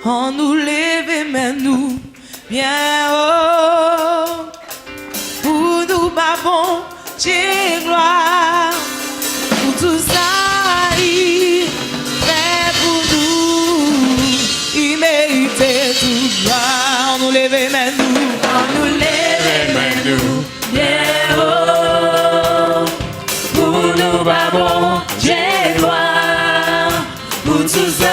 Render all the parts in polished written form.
on nous lève, mais nous, bien haut, pour nous, babon, Dieu gloire, pour tout ça, il fait pour nous, il mérite tout gloire, on nous lève, mais nous, on nous lève, mais nous, bien haut, pour nous, babon, Dieu gloire, pour tout ça.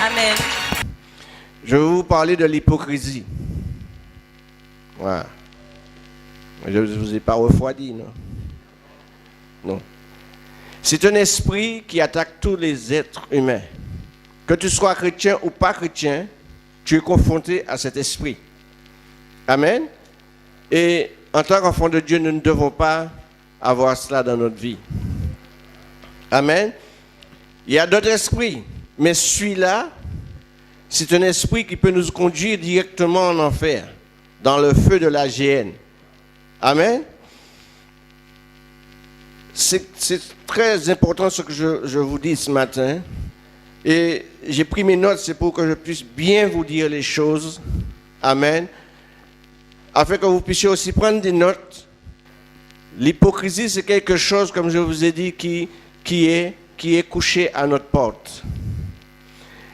Amen. Je vais vous parler de l'hypocrisie. Voilà. Je ne vous ai pas refroidi, non? Non. C'est un esprit qui attaque tous les êtres humains. Que tu sois chrétien ou pas chrétien, tu es confronté à cet esprit. Amen. Et en tant qu'enfant de Dieu, nous ne devons pas avoir cela dans notre vie. Amen. Il y a d'autres esprits, mais celui-là, c'est un esprit qui peut nous conduire directement en enfer, dans le feu de la géhenne. Amen. C'est très important ce que je vous dis ce matin. Et j'ai pris mes notes, c'est pour que je puisse bien vous dire les choses. Amen. Afin que vous puissiez aussi prendre des notes. L'hypocrisie, c'est quelque chose, comme je vous ai dit, qui est couché à notre porte.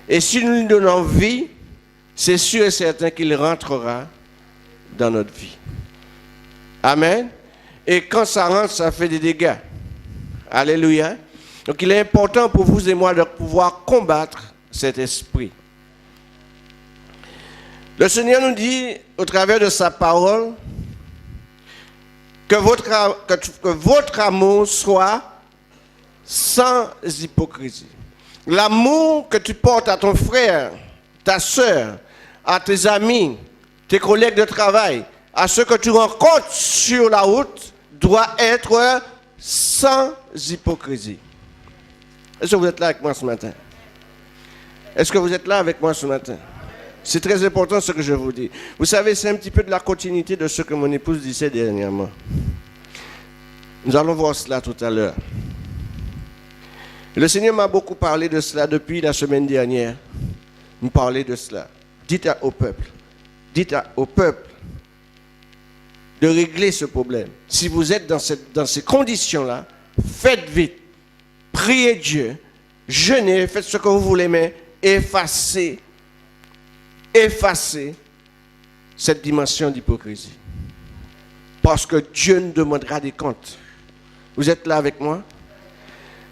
Et si nous lui donnons vie, c'est sûr et certain qu'il rentrera dans notre vie. Amen. Et quand ça rentre, ça fait des dégâts. Alléluia. Donc il est important pour vous et moi de pouvoir combattre cet esprit. Le Seigneur nous dit, au travers de sa parole, que votre amour soit sans hypocrisie. L'amour que tu portes à ton frère, ta soeur, à tes amis, tes collègues de travail, à ceux que tu rencontres sur la route, doit être sans hypocrisie. Est-ce que vous êtes là avec moi ce matin? Est-ce que vous êtes là avec moi ce matin? C'est très important ce que je vous dis. Vous savez, c'est un petit peu de la continuité de ce que mon épouse disait dernièrement. Nous allons voir cela tout à l'heure. Le Seigneur m'a beaucoup parlé de cela depuis la semaine dernière. Il me parlait de cela. Dites au peuple de régler ce problème. Si vous êtes dans ces conditions-là, faites vite. Priez Dieu, jeûnez, faites ce que vous voulez, mais effacez cette dimension d'hypocrisie. Parce que Dieu nous demandera des comptes. Vous êtes là avec moi?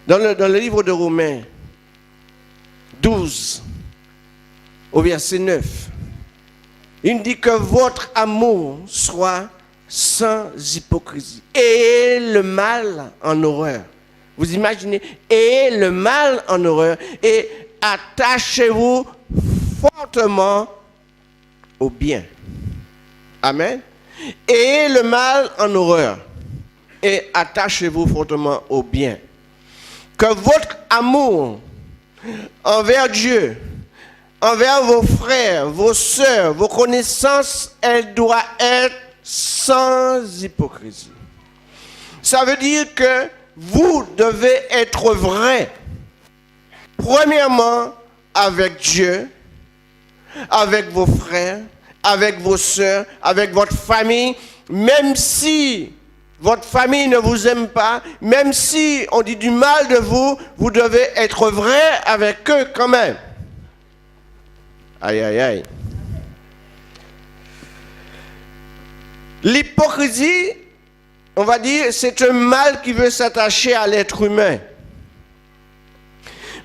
Dans le livre de Romains 12, au verset 9, il dit que votre amour soit sans hypocrisie. Et le mal en horreur. Vous imaginez? Et le mal en horreur. Et attachez-vous fortement au bien. Amen. Et le mal en horreur. Et attachez-vous fortement au bien. Que votre amour envers Dieu, envers vos frères, vos sœurs, vos connaissances, elle doit être sans hypocrisie. Ça veut dire que vous devez être vrai. Premièrement, avec Dieu, avec vos frères, avec vos sœurs, avec votre famille, même si votre famille ne vous aime pas, même si on dit du mal de vous, vous devez être vrai avec eux quand même. Aïe, aïe, aïe. L'hypocrisie, on va dire, c'est un mal qui veut s'attacher à l'être humain.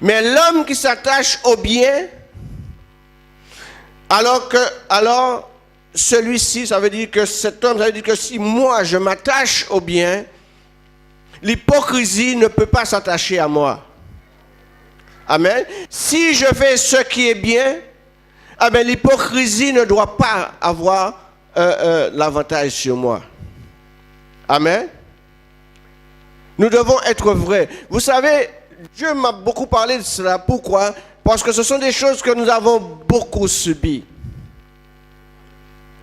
Mais l'homme qui s'attache au bien, alors celui-ci, ça veut dire que cet homme, ça veut dire que si moi je m'attache au bien, l'hypocrisie ne peut pas s'attacher à moi. Amen. Si je fais ce qui est bien, l'hypocrisie ne doit pas avoir l'avantage sur moi. Amen. Nous devons être vrais. Vous savez, Dieu m'a beaucoup parlé de cela. Pourquoi? Parce que ce sont des choses que nous avons beaucoup subies.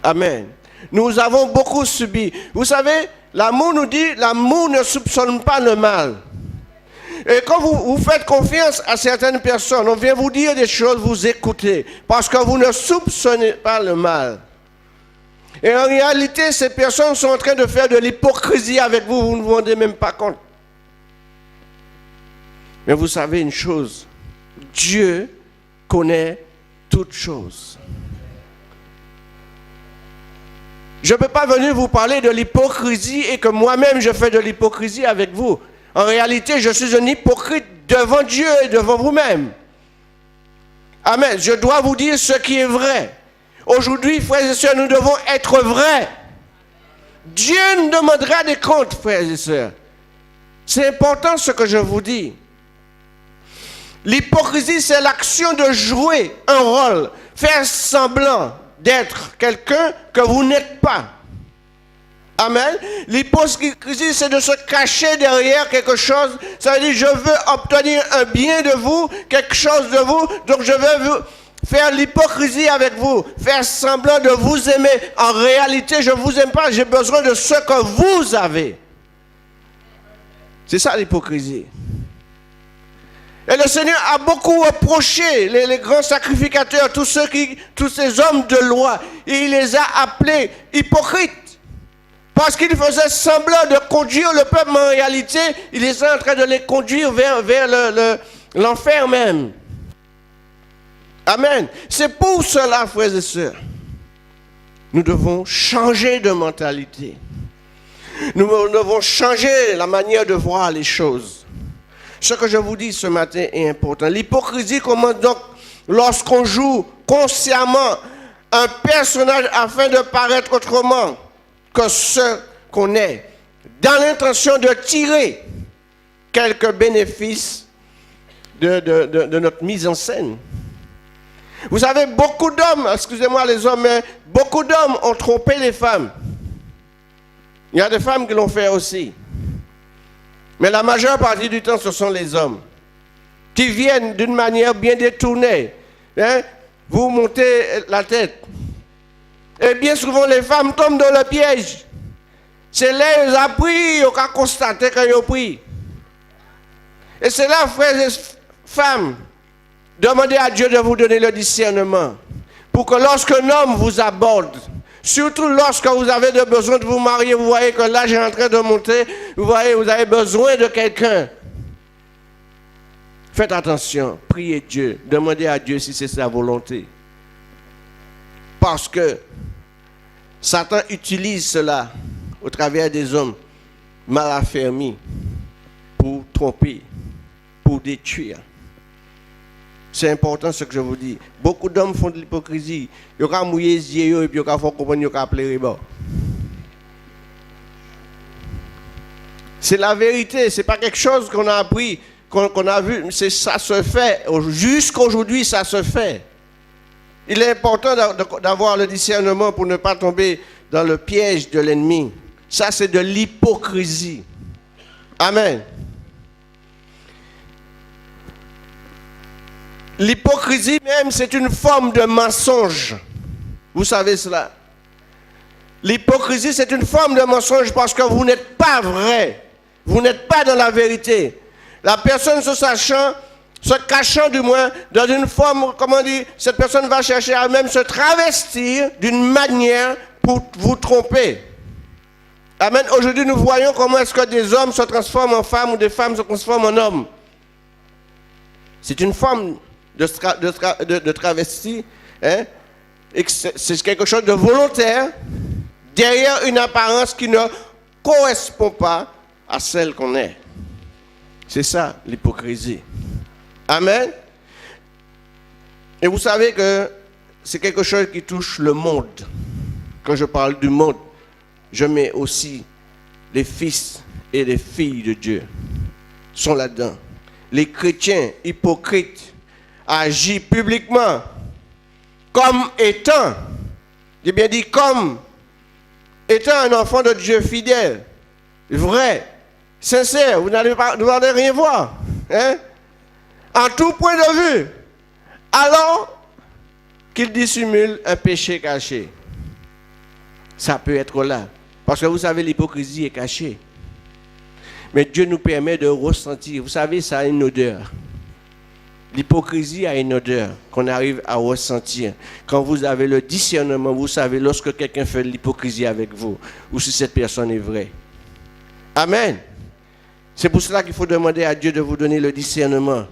Amen. Nous avons beaucoup subi. Vous savez, l'amour nous dit, l'amour ne soupçonne pas le mal. Et quand vous faites confiance à certaines personnes, on vient vous dire des choses, vous écoutez, parce que vous ne soupçonnez pas le mal. Et en réalité, ces personnes sont en train de faire de l'hypocrisie avec vous, vous ne vous rendez même pas compte. Mais vous savez une chose, Dieu connaît toutes choses. Je ne peux pas venir vous parler de l'hypocrisie et que moi-même je fais de l'hypocrisie avec vous. En réalité, je suis un hypocrite devant Dieu et devant vous-même. Amen. Je dois vous dire ce qui est vrai. Aujourd'hui, frères et sœurs, nous devons être vrais. Dieu nous demandera des comptes, frères et sœurs. C'est important ce que je vous dis. L'hypocrisie, c'est l'action de jouer un rôle faire semblant d'être quelqu'un que vous n'êtes pas. Amen. L'hypocrisie, c'est de se cacher derrière quelque chose. Ça veut dire, je veux obtenir un bien de vous, quelque chose de vous, donc je veux vous faire l'hypocrisie avec vous, faire semblant de vous aimer. En réalité, je ne vous aime pas, j'ai besoin de ce que vous avez. C'est ça l'hypocrisie. Et le Seigneur a beaucoup reproché les grands sacrificateurs, tous ces hommes de loi, et il les a appelés hypocrites. Parce qu'ils faisaient semblant de conduire le peuple, mais en réalité, il était en train de les conduire vers l'enfer même. Amen. C'est pour cela, frères et sœurs, nous devons changer de mentalité. Nous devons changer la manière de voir les choses. Ce que je vous dis ce matin est important. L'hypocrisie commence donc lorsqu'on joue consciemment un personnage afin de paraître autrement que ce qu'on est, dans l'intention de tirer quelques bénéfices de notre mise en scène. Vous savez, beaucoup d'hommes, excusez-moi les hommes, mais beaucoup d'hommes ont trompé les femmes. Il y a des femmes qui l'ont fait aussi. Mais la majeure partie du temps, ce sont les hommes qui viennent d'une manière bien détournée. Hein? Vous montez la tête. Et bien souvent, les femmes tombent dans le piège. C'est là qu'ils ont pris, ils ont constaté qu'ils ont pris. Et c'est là, frères et femmes, demandez à Dieu de vous donner le discernement. Pour que lorsqu'un homme vous aborde, surtout lorsque vous avez besoin de vous marier, vous voyez que l'âge est en train de monter, vous voyez, vous avez besoin de quelqu'un. Faites attention, priez Dieu, demandez à Dieu si c'est sa volonté. Parce que Satan utilise cela au travers des hommes mal affermis pour tromper, pour détruire. C'est important ce que je vous dis. Beaucoup d'hommes font de l'hypocrisie. Ils ont mouillé les yeux et puis ils ont comprendre, ils ont pleurer. C'est la vérité, ce n'est pas quelque chose qu'on a appris, qu'on a vu. Ça se fait. Jusqu'aujourd'hui, ça se fait. Il est important d'avoir le discernement pour ne pas tomber dans le piège de l'ennemi. Ça, c'est de l'hypocrisie. Amen. L'hypocrisie même, c'est une forme de mensonge. Vous savez cela. L'hypocrisie, c'est une forme de mensonge parce que vous n'êtes pas vrai. Vous n'êtes pas dans la vérité. La personne se cachant du moins dans une forme, comment dire, cette personne va chercher à même se travestir d'une manière pour vous tromper. Amen. Aujourd'hui, nous voyons comment est-ce que des hommes se transforment en femmes ou des femmes se transforment en hommes. C'est une forme de travesti. Hein? C'est quelque chose de volontaire derrière une apparence qui ne correspond pas à celle qu'on est. C'est ça l'hypocrisie. Amen. Et vous savez que c'est quelque chose qui touche le monde. Quand je parle du monde, je mets aussi les fils et les filles de Dieu sont là-dedans. Les chrétiens hypocrites agissent publiquement comme étant, j'ai bien dit comme étant un enfant de Dieu fidèle, vrai, sincère, vous n'allez rien voir. Hein? En tout point de vue, alors qu'il dissimule un péché caché. Ça peut être là. Parce que vous savez, l'hypocrisie est cachée. Mais Dieu nous permet de ressentir. Vous savez, ça a une odeur. L'hypocrisie a une odeur qu'on arrive à ressentir. Quand vous avez le discernement, vous savez lorsque quelqu'un fait de l'hypocrisie avec vous, ou si cette personne est vraie. Amen. C'est pour cela qu'il faut demander à Dieu de vous donner le discernement.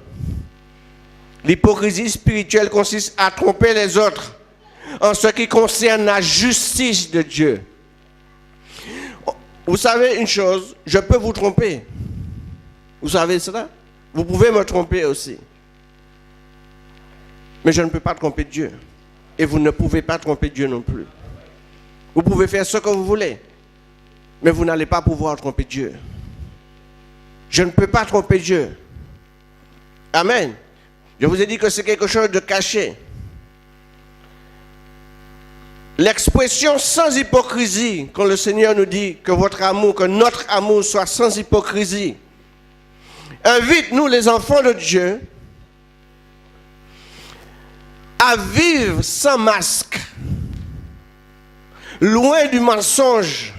L'hypocrisie spirituelle consiste à tromper les autres en ce qui concerne la justice de Dieu. Vous savez une chose, je peux vous tromper. Vous savez cela? Vous pouvez me tromper aussi. Mais je ne peux pas tromper Dieu. Et vous ne pouvez pas tromper Dieu non plus. Vous pouvez faire ce que vous voulez. Mais vous n'allez pas pouvoir tromper Dieu. Je ne peux pas tromper Dieu. Amen. Je vous ai dit que c'est quelque chose de caché. L'expression sans hypocrisie, quand le Seigneur nous dit que votre amour, que notre amour soit sans hypocrisie, invite nous les enfants de Dieu à vivre sans masque, loin du mensonge.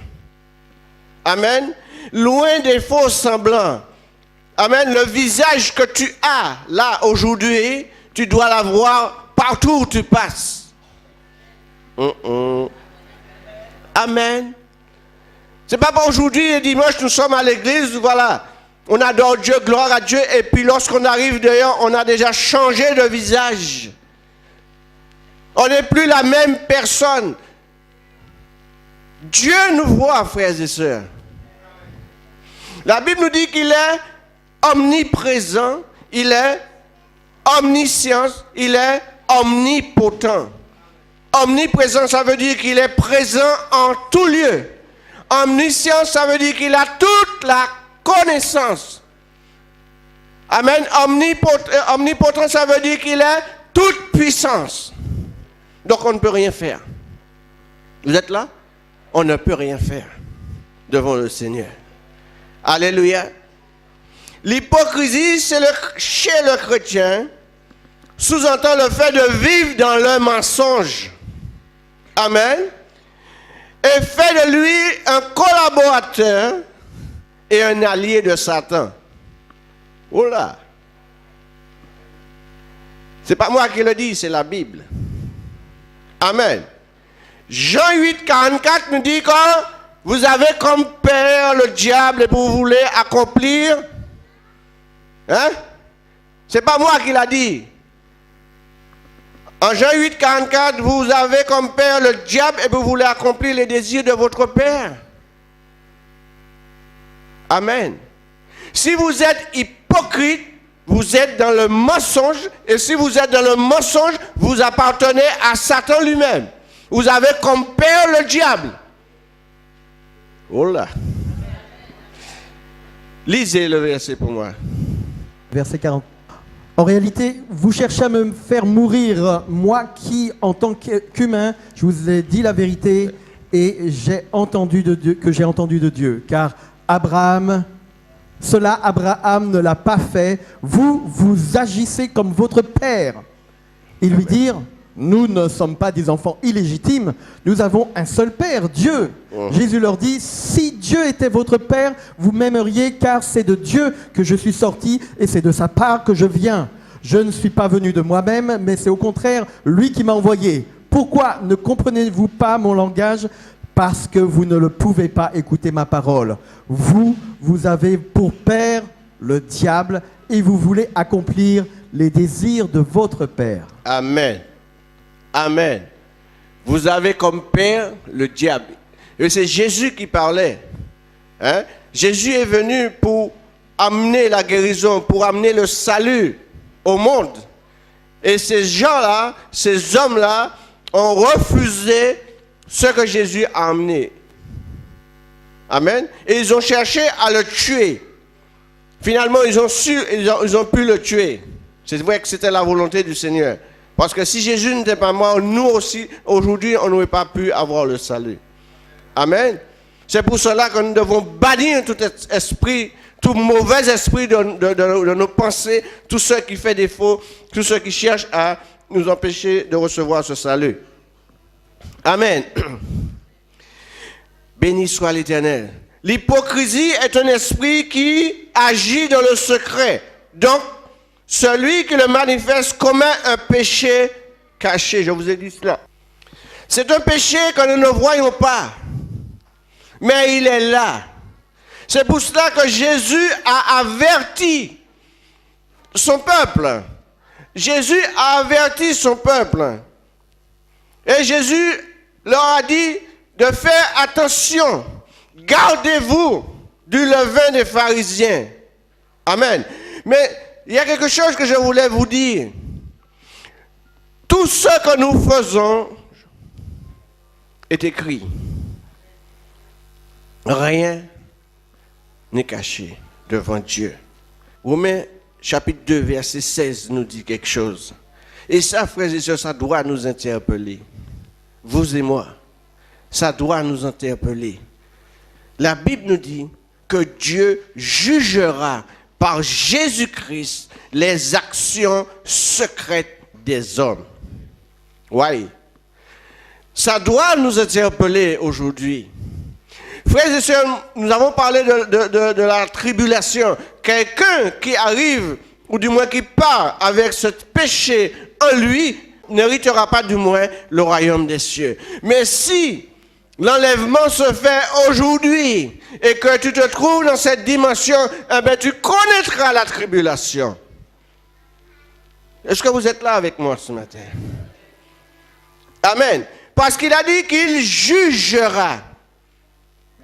Amen. Loin des faux semblants. Amen. Le visage que tu as là aujourd'hui, tu dois l'avoir partout où tu passes. Amen. C'est pas pour aujourd'hui et dimanche, nous sommes à l'église, voilà. On adore Dieu, gloire à Dieu, et puis lorsqu'on arrive dehors, on a déjà changé de visage. On n'est plus la même personne. Dieu nous voit, frères et sœurs. La Bible nous dit qu'il est omniprésent, il est omniscient, il est omnipotent. Omniprésent, ça veut dire qu'il est présent en tout lieu. Omniscient, ça veut dire qu'il a toute la connaissance. Amen. Omnipotent, ça veut dire qu'il a toute puissance. Donc on ne peut rien faire. Vous êtes là? On ne peut rien faire devant le Seigneur. Alléluia. L'hypocrisie, c'est chez le chrétien, sous-entend le fait de vivre dans le mensonge. Amen. Et fait de lui un collaborateur et un allié de Satan. Oula. C'est pas moi qui le dis, c'est la Bible. Amen. Jean 8, 44 nous dit que vous avez comme père le diable et vous voulez accomplir. Hein? C'est pas moi qui l'a dit. En Jean 8, 44, vous avez comme père le diable et vous voulez accomplir les désirs de votre père. Amen. Si vous êtes hypocrite, vous êtes dans le mensonge, et si vous êtes dans le mensonge, vous appartenez à Satan lui-même. Vous avez comme père le diable. Oh là. Lisez le verset pour moi. Verset 40. En réalité, vous cherchez à me faire mourir, moi qui, en tant qu'humain, je vous ai dit la vérité et j'ai entendu de Dieu, que j'ai entendu de Dieu. Car Abraham ne l'a pas fait. Vous agissez comme votre père. Ils lui dirent, nous ne sommes pas des enfants illégitimes, nous avons un seul père, Dieu. Jésus leur dit, si Dieu était votre père, vous m'aimeriez car c'est de Dieu que je suis sorti et c'est de sa part que je viens. Je ne suis pas venu de moi-même, mais c'est au contraire lui qui m'a envoyé. Pourquoi ne comprenez-vous pas mon langage ? Parce que vous ne le pouvez pas écouter ma parole. Vous avez pour père le diable et vous voulez accomplir les désirs de votre père. Amen. Amen. Vous avez comme père le diable. Et c'est Jésus qui parlait. Hein? Jésus est venu pour amener la guérison, pour amener le salut au monde. Et ces gens-là, ces hommes-là, ont refusé ce que Jésus a amené. Amen. Et ils ont cherché à le tuer. Finalement, ils ont pu le tuer. C'est vrai que c'était la volonté du Seigneur. Parce que si Jésus n'était pas mort, nous aussi, aujourd'hui, on n'aurait pas pu avoir le salut. Amen. C'est pour cela que nous devons bannir tout esprit, tout mauvais esprit de nos pensées, tout ce qui fait défaut, tout ce qui cherche à nous empêcher de recevoir ce salut. Amen. Béni soit l'Éternel. L'hypocrisie est un esprit qui agit dans le secret. Donc, celui qui le manifeste commet un péché caché. Je vous ai dit cela. C'est un péché que nous ne voyons pas. Mais il est là. C'est pour cela que Jésus a averti son peuple. Jésus a averti son peuple. Et Jésus leur a dit de faire attention. Gardez-vous du levain des pharisiens. Amen. Mais il y a quelque chose que je voulais vous dire. Tout ce que nous faisons est écrit. Rien n'est caché devant Dieu. Romains chapitre 2, verset 16 nous dit quelque chose. Et ça, frères et sœurs, ça doit nous interpeller. Vous et moi. ça doit nous interpeller. La Bible nous dit que Dieu jugera par Jésus-Christ les actions secrètes des hommes. Oui. Ça doit nous interpeller aujourd'hui. Frères et sœurs, nous avons parlé de la tribulation. Quelqu'un qui arrive, ou du moins qui part avec ce péché en lui, n'héritera pas du moins le royaume des cieux. Mais si l'enlèvement se fait aujourd'hui et que tu te trouves dans cette dimension, eh bien, tu connaîtras la tribulation. Est-ce que vous êtes là avec moi ce matin? Amen. Parce qu'il a dit qu'il jugera.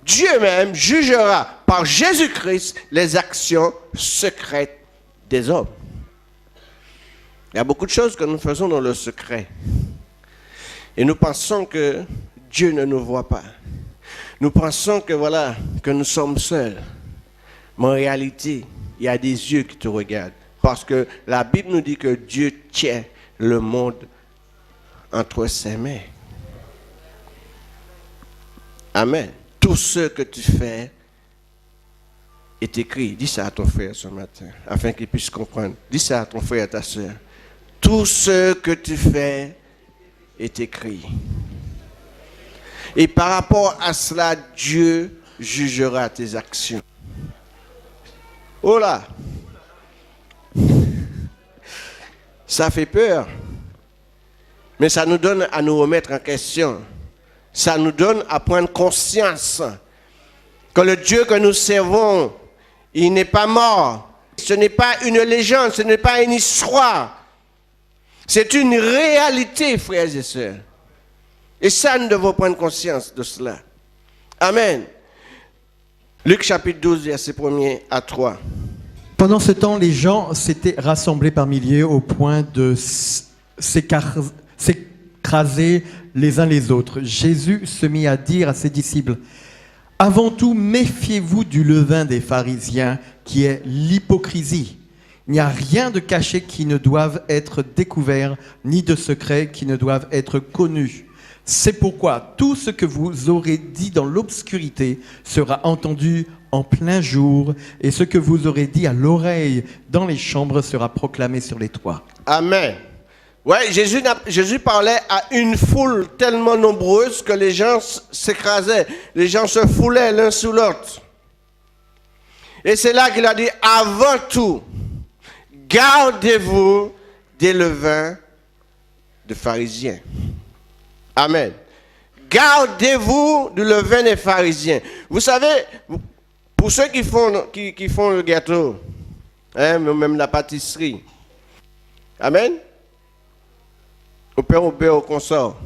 Dieu même jugera par Jésus-Christ les actions secrètes des hommes. Il y a beaucoup de choses que nous faisons dans le secret. Et nous pensons que Dieu ne nous voit pas. Nous pensons que voilà, que nous sommes seuls. Mais en réalité, il y a des yeux qui te regardent. Parce que la Bible nous dit que Dieu tient le monde entre ses mains. Amen. Tout ce que tu fais est écrit. Dis ça à ton frère ce matin, afin qu'il puisse comprendre. Dis ça à ton frère et à ta soeur. Tout ce que tu fais est écrit. Et par rapport à cela, Dieu jugera tes actions. Oh là! Ça fait peur. Mais ça nous donne à nous remettre en question. Ça nous donne à prendre conscience que le Dieu que nous servons, il n'est pas mort. Ce n'est pas une légende, ce n'est pas une histoire. C'est une réalité, frères et sœurs. Et ça, nous devons prendre conscience de cela. Amen. Luc chapitre 12, verset 1er à 3. Pendant ce temps, les gens s'étaient rassemblés par milliers au point de s'écraser les uns les autres. Jésus se mit à dire à ses disciples, « Avant tout, méfiez-vous du levain des pharisiens, qui est l'hypocrisie. Il n'y a rien de caché qui ne doive être découvert, ni de secret qui ne doivent être connus. C'est pourquoi tout ce que vous aurez dit dans l'obscurité sera entendu en plein jour, et ce que vous aurez dit à l'oreille dans les chambres sera proclamé sur les toits. » Amen. Ouais, Jésus parlait à une foule tellement nombreuse que les gens s'écrasaient, les gens se foulaient l'un sous l'autre. Et c'est là qu'il a dit, avant tout, gardez-vous des levains de pharisiens. Amen. Gardez-vous du levain des pharisiens. Vous savez, pour ceux qui font le gâteau, hein, même la pâtisserie, amen, au pain, au beurre, au consort,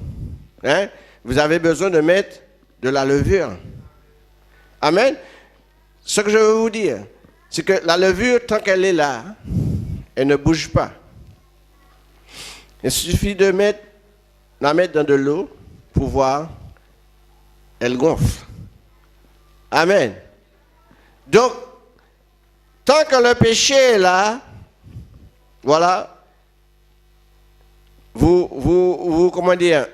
hein, vous avez besoin de mettre de la levure. Amen. Ce que je veux vous dire, c'est que la levure, tant qu'elle est là, elle ne bouge pas. Il suffit de la mettre dans de l'eau pour voir, elle gonfle. Amen. Donc, tant que le péché est là, voilà, comment dire,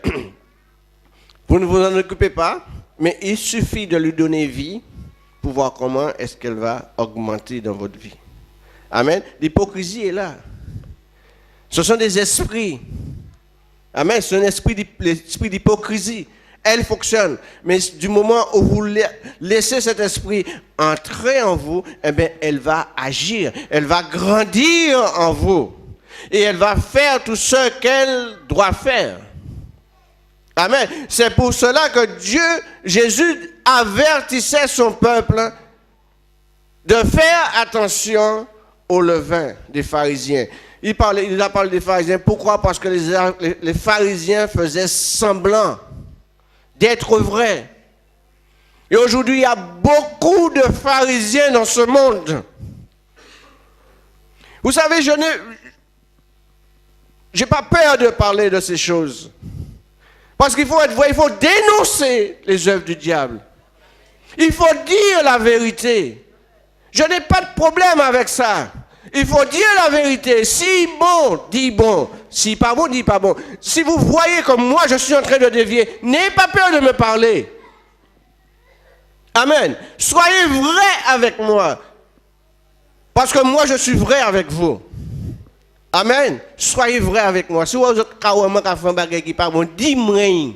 vous ne vous en occupez pas, mais il suffit de lui donner vie pour voir comment est-ce qu'elle va augmenter dans votre vie. Amen. L'hypocrisie est là. Ce sont des esprits. Amen. C'est un esprit d'hypocrisie. Elle fonctionne. Mais du moment où vous laissez cet esprit entrer en vous, eh bien, elle va agir. Elle va grandir en vous. Et elle va faire tout ce qu'elle doit faire. Amen. C'est pour cela que Jésus avertissait son peuple de faire attention au levain des pharisiens. Il a parlé des pharisiens. Pourquoi? Parce que les pharisiens faisaient semblant d'être vrais. Et aujourd'hui, il y a beaucoup de pharisiens dans ce monde. Vous savez, je n'ai pas peur de parler de ces choses. Parce qu'il faut être vrai, il faut dénoncer les œuvres du diable. Il faut dire la vérité. Je n'ai pas de problème avec ça. Il faut dire la vérité. Si bon, dis bon. Si pas bon, dis pas bon. Si vous voyez comme moi, je suis en train de dévier, n'ayez pas peur de me parler. Amen. Soyez vrai avec moi. Parce que moi, je suis vrai avec vous. Amen. Soyez vrai avec moi. Si vous avez un bagage qui pas bon, dis-moi.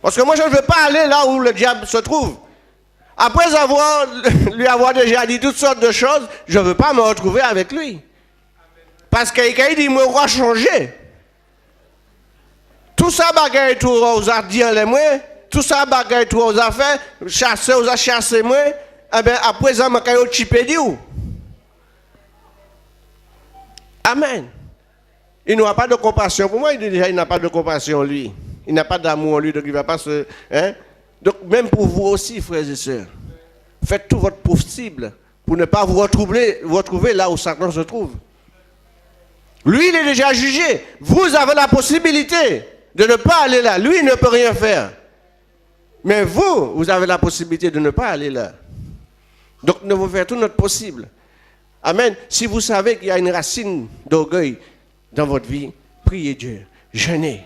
Parce que moi, je ne veux pas aller là où le diable se trouve. Après lui avoir déjà dit toutes sortes de choses, je ne veux pas me retrouver avec lui. Parce qu'il dit, moi, on va changer. Tout ça, bagage, tout aux ardits, tout ça, bagage, tout aux affaires, chasser, aux chasser, moi, eh bien, après ça, je vais chipper du. Amen. Il n'a pas de compassion. Pour moi, il dit déjà, il n'a pas de compassion, lui. Il n'a pas d'amour en lui, donc il ne va pas se... Hein? Donc, même pour vous aussi, frères et sœurs, faites tout votre possible pour ne pas vous retrouver là où Satan se trouve. Lui, il est déjà jugé. Vous avez la possibilité de ne pas aller là. Lui, il ne peut rien faire. Mais vous avez la possibilité de ne pas aller là. Donc, nous devons faire tout notre possible. Amen. Si vous savez qu'il y a une racine d'orgueil dans votre vie, priez Dieu. Jeûnez.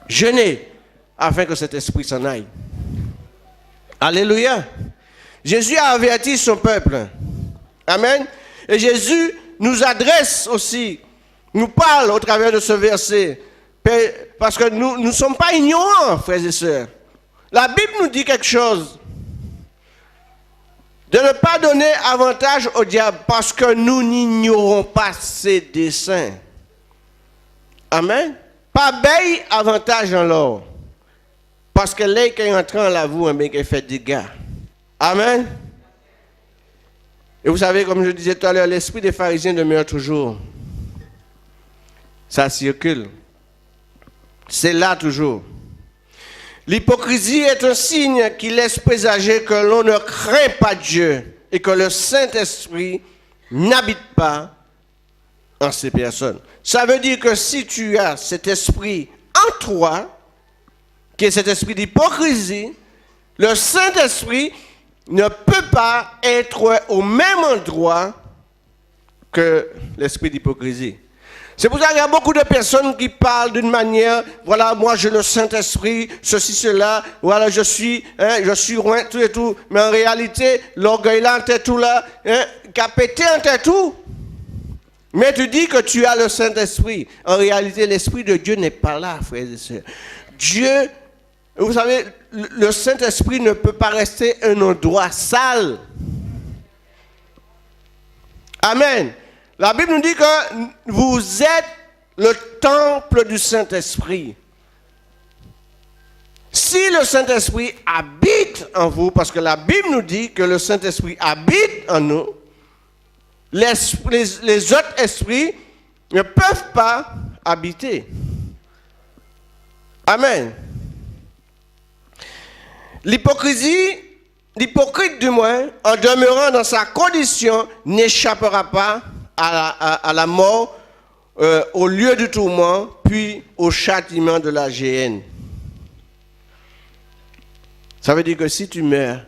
Jeûnez afin que cet esprit s'en aille. Alléluia. Jésus a averti son peuple. Amen. Et Jésus nous adresse aussi, nous parle au travers de ce verset. Parce que nous ne sommes pas ignorants, frères et sœurs. La Bible nous dit quelque chose. De ne pas donner avantage au diable parce que nous n'ignorons pas ses desseins. Amen. Pas bail avantage en l'or. Parce que là, qui est entré en la voie, mais qui fait des dégâts. Amen. Et vous savez, comme je disais tout à l'heure, l'esprit des pharisiens demeure toujours. Ça circule. C'est là toujours. L'hypocrisie est un signe qui laisse présager que l'on ne craint pas Dieu et que le Saint-Esprit n'habite pas en ces personnes. Ça veut dire que si tu as cet esprit en toi, qui est cet esprit d'hypocrisie, le Saint-Esprit ne peut pas être au même endroit que l'esprit d'hypocrisie. C'est pour ça qu'il y a beaucoup de personnes qui parlent d'une manière, voilà, moi j'ai le Saint-Esprit, ceci, cela, voilà, je suis loin, tout et tout. Mais en réalité, l'orgueil là, en tête tout là, qui a pété en tête tout. Mais tu dis que tu as le Saint-Esprit. En réalité, l'Esprit de Dieu n'est pas là, frères et sœurs. Dieu, vous savez, le Saint-Esprit ne peut pas rester un endroit sale. Amen. La Bible nous dit que vous êtes le temple du Saint-Esprit. Si le Saint-Esprit habite en vous, parce que la Bible nous dit que le Saint-Esprit habite en nous, les autres esprits ne peuvent pas habiter. Amen. L'hypocrite du moins, en demeurant dans sa condition, n'échappera pas à la mort, au lieu du tourment, puis au châtiment de la géhenne. Ça veut dire que si tu meurs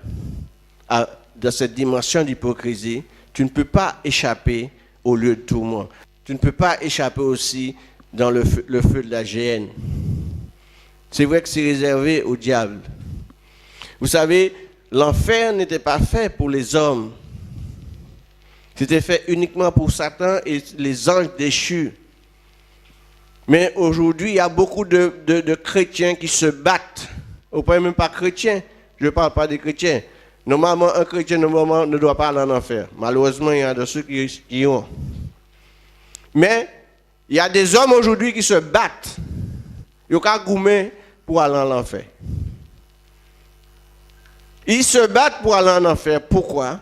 dans cette dimension d'hypocrisie, tu ne peux pas échapper au lieu de tourment. Tu ne peux pas échapper aussi dans le feu de la géhenne. C'est vrai que c'est réservé au diable. Vous savez, l'enfer n'était pas fait pour les hommes. C'était fait uniquement pour Satan et les anges déchus. Mais aujourd'hui, il y a beaucoup de chrétiens qui se battent. Au point même pas chrétiens. Je ne parle pas des chrétiens. Normalement, un chrétien normalement, ne doit pas aller en enfer. Malheureusement, il y a de ceux qui y ont. Mais il y a des hommes aujourd'hui qui se battent. Ils ont qu'à goumer pour aller en enfer. Ils se battent pour aller en enfer. Pourquoi?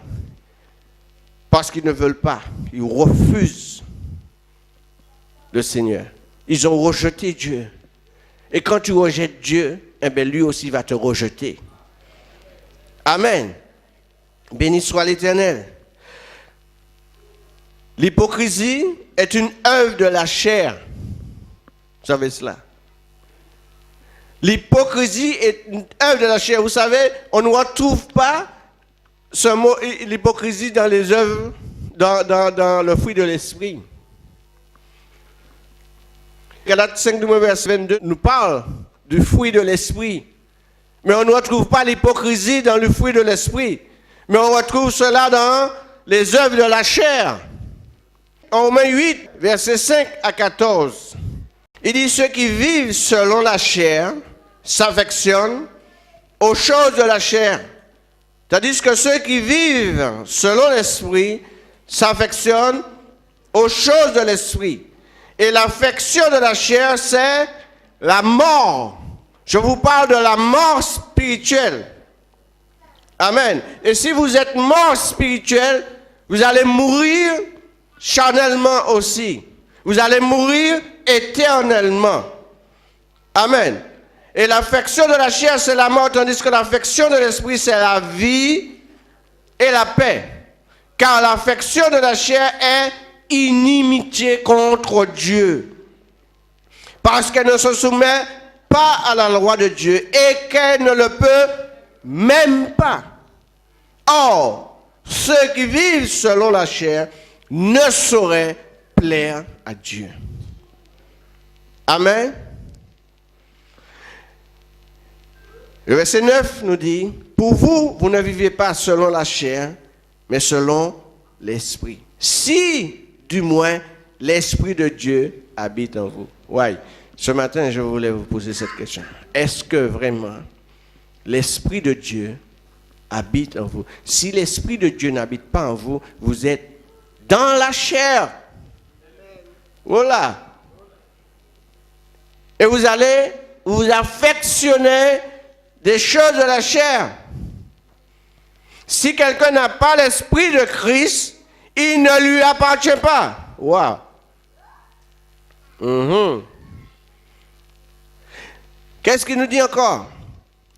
Parce qu'ils ne veulent pas. Ils refusent le Seigneur. Ils ont rejeté Dieu. Et quand tu rejettes Dieu, eh bien, lui aussi va te rejeter. Amen. Béni soit l'Éternel. L'hypocrisie est une œuvre de la chair. Vous savez cela? L'hypocrisie est une œuvre de la chair. Vous savez, on ne retrouve pas ce mot, l'hypocrisie, dans les œuvres dans le fruit de l'esprit. Galates 5, verset 22 nous parle du fruit de l'esprit. Mais on ne retrouve pas l'hypocrisie dans le fruit de l'esprit. Mais on retrouve cela dans les œuvres de la chair. En Romains 8, versets 5 à 14, il dit, ceux qui vivent selon la chair s'affectionnent aux choses de la chair. Tandis que ceux qui vivent selon l'esprit s'affectionnent aux choses de l'esprit. Et l'affection de la chair, c'est la mort. Je vous parle de la mort spirituelle. Amen. Et si vous êtes mort spirituel, vous allez mourir charnellement aussi. Vous allez mourir éternellement. Amen. Et l'affection de la chair, c'est la mort, tandis que l'affection de l'esprit, c'est la vie et la paix. Car l'affection de la chair est inimitié contre Dieu. Parce qu'elle ne se soumet pas à la loi de Dieu et qu'elle ne le peut même pas. Or, ceux qui vivent selon la chair ne sauraient plaire à Dieu. Amen. Le verset 9 nous dit, pour vous, vous ne vivez pas selon la chair, mais selon l'esprit. Si, du moins, l'esprit de Dieu habite en vous. Ouais. Ce matin, je voulais vous poser cette question. Est-ce que vraiment l'esprit de Dieu habite en vous? Si l'esprit de Dieu n'habite pas en vous, vous êtes dans la chair. Voilà. Et vous allez vous affectionner des choses de la chair. Si quelqu'un n'a pas l'esprit de Christ, il ne lui appartient pas. Wow. Qu'est-ce qu'il nous dit encore?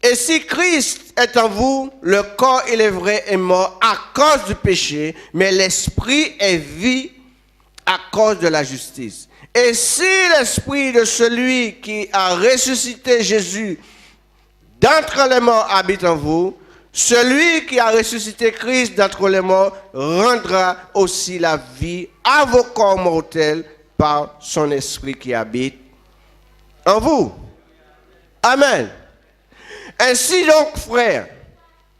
Et si Christ est en vous, le corps, il est vrai, est mort à cause du péché, mais l'esprit est vie à cause de la justice. Et si l'esprit de celui qui a ressuscité Jésus d'entre les morts habite en vous, celui qui a ressuscité Christ d'entre les morts rendra aussi la vie à vos corps mortels par son esprit qui habite en vous. Amen. Ainsi donc, frères,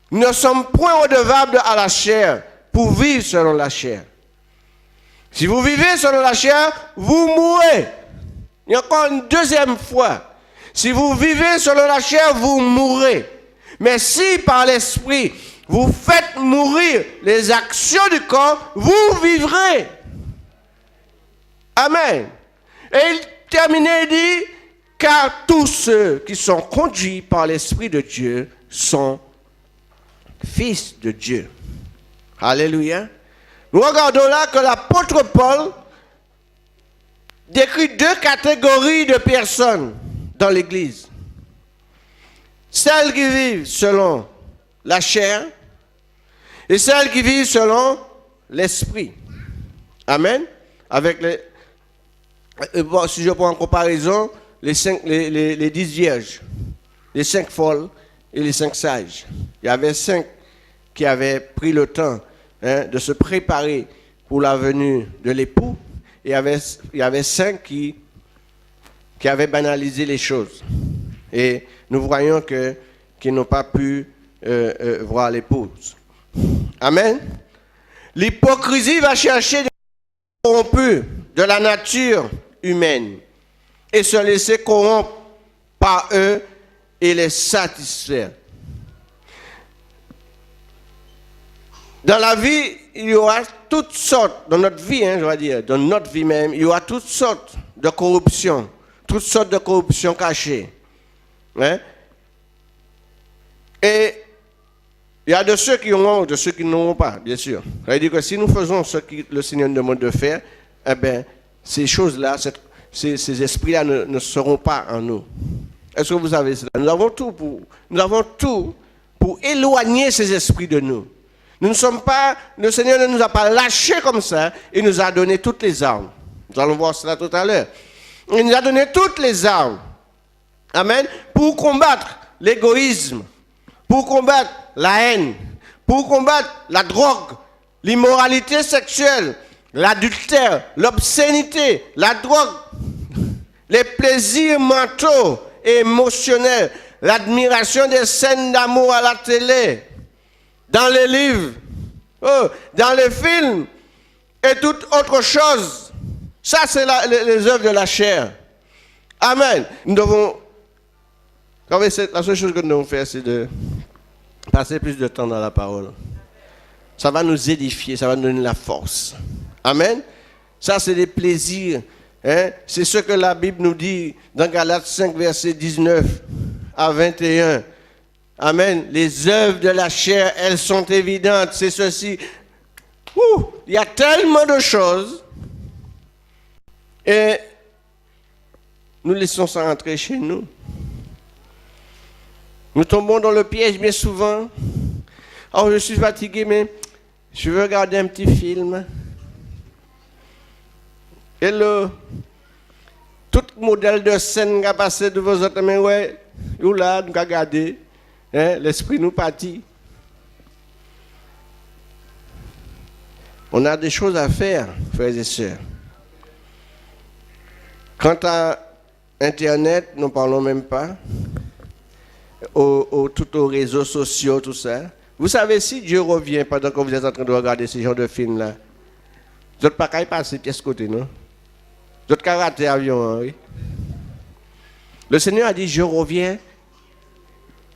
nous ne sommes point redevables à la chair pour vivre selon la chair. Si vous vivez selon la chair, vous mourrez. Il y a encore une deuxième fois. Si vous vivez selon la chair, vous mourrez. Mais si par l'esprit, vous faites mourir les actions du corps, vous vivrez. Amen. Et il termine et dit, car tous ceux qui sont conduits par l'Esprit de Dieu sont fils de Dieu. Alléluia. Nous regardons là que l'apôtre Paul décrit deux catégories de personnes dans l'Église. Celles qui vivent selon la chair et celles qui vivent selon l'Esprit. Amen. Avec les, si je prends en comparaison, les 10 vierges, les 5 folles et les 5 sages. Il y avait 5 qui avaient pris le temps de se préparer pour la venue de l'époux. Et il y avait 5 qui avaient banalisé les choses. Et nous voyons qu'ils n'ont pas pu voir l'épouse. Amen. L'hypocrisie va chercher des corrompus de la nature humaine et se laisser corrompre par eux et les satisfaire. Dans la vie, il y aura toutes sortes, dans notre vie, je dois dire, dans notre vie même, il y aura toutes sortes de corruption cachées. Hein? Et il y a de ceux qui auront, de ceux qui n'auront pas, bien sûr. Ça veut dire que si nous faisons ce que le Seigneur nous demande de faire, eh bien, ces choses-là, ces esprits-là ne seront pas en nous. Est-ce que vous savez cela? Nous avons tout pour éloigner ces esprits de nous. Nous ne sommes pas, le Seigneur ne nous a pas lâchés comme ça, il nous a donné toutes les armes. Nous allons voir cela tout à l'heure. Il nous a donné toutes les armes. Amen. Pour combattre l'égoïsme, pour combattre la haine, pour combattre la drogue, l'immoralité sexuelle, l'adultère, l'obscénité, la drogue, les plaisirs mentaux et émotionnels, l'admiration des scènes d'amour à la télé, dans les livres, dans les films et toute autre chose. Ça, c'est les œuvres de la chair. Amen. Nous devons... La seule chose que nous devons faire, c'est de passer plus de temps dans la parole. Ça va nous édifier, ça va nous donner la force. Amen. Ça, c'est des plaisirs. Hein? C'est ce que la Bible nous dit dans Galates 5, versets 19 à 21. Amen. Les œuvres de la chair, elles sont évidentes. C'est ceci. Il y a tellement de choses. Et nous laissons ça entrer chez nous. Nous tombons dans le piège bien souvent. Oh, je suis fatigué, mais je veux regarder un petit film. Et tout modèle de scène qui a passé devant vos autres, mais ouais, nous là, nous avons regardé. Hein, l'esprit nous partit. On a des choses à faire, frères et sœurs. Quant à Internet, nous ne parlons même pas. Tout aux réseaux sociaux, tout ça. Vous savez, si Dieu revient pendant que vous êtes en train de regarder ce genre de film-là, vous n'êtes pas qu'à y passer pièce côté, non? Vous n'êtes qu'à rater l'avion, hein, oui? Le Seigneur a dit, je reviens.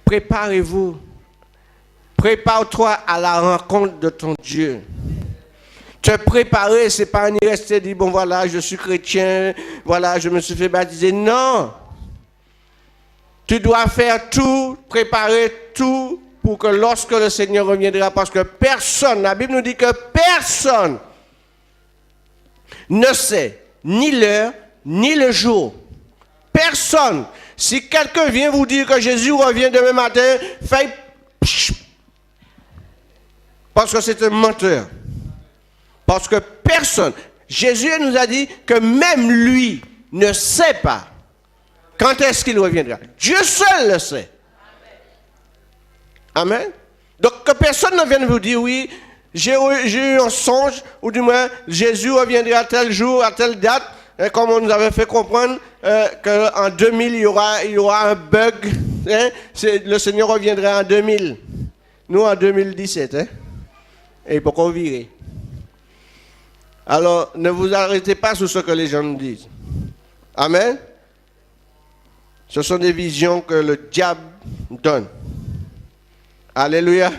Préparez-vous. Prépare-toi à la rencontre de ton Dieu. Te préparer, ce n'est pas y rester dire, bon voilà, je suis chrétien, voilà, je me suis fait baptiser. Non! Tu dois faire tout, préparer tout pour que lorsque le Seigneur reviendra, parce que personne, la Bible nous dit que personne ne sait ni l'heure, ni le jour. Personne. Si quelqu'un vient vous dire que Jésus revient demain matin, faites parce que c'est un menteur. Parce que personne, Jésus nous a dit que même lui ne sait pas quand est-ce qu'il reviendra. Dieu seul le sait. Amen. Donc que personne ne vienne vous dire, oui, j'ai eu un songe, ou du moins, Jésus reviendra à tel jour, à telle date, comme on nous avait fait comprendre qu'en 2000, il y aura un bug. Hein, le Seigneur reviendra en 2000. Nous, en 2017. Hein, et pourquoi virer? Alors, ne vous arrêtez pas sur ce que les gens nous disent. Amen. Ce sont des visions que le diable donne. Alléluia.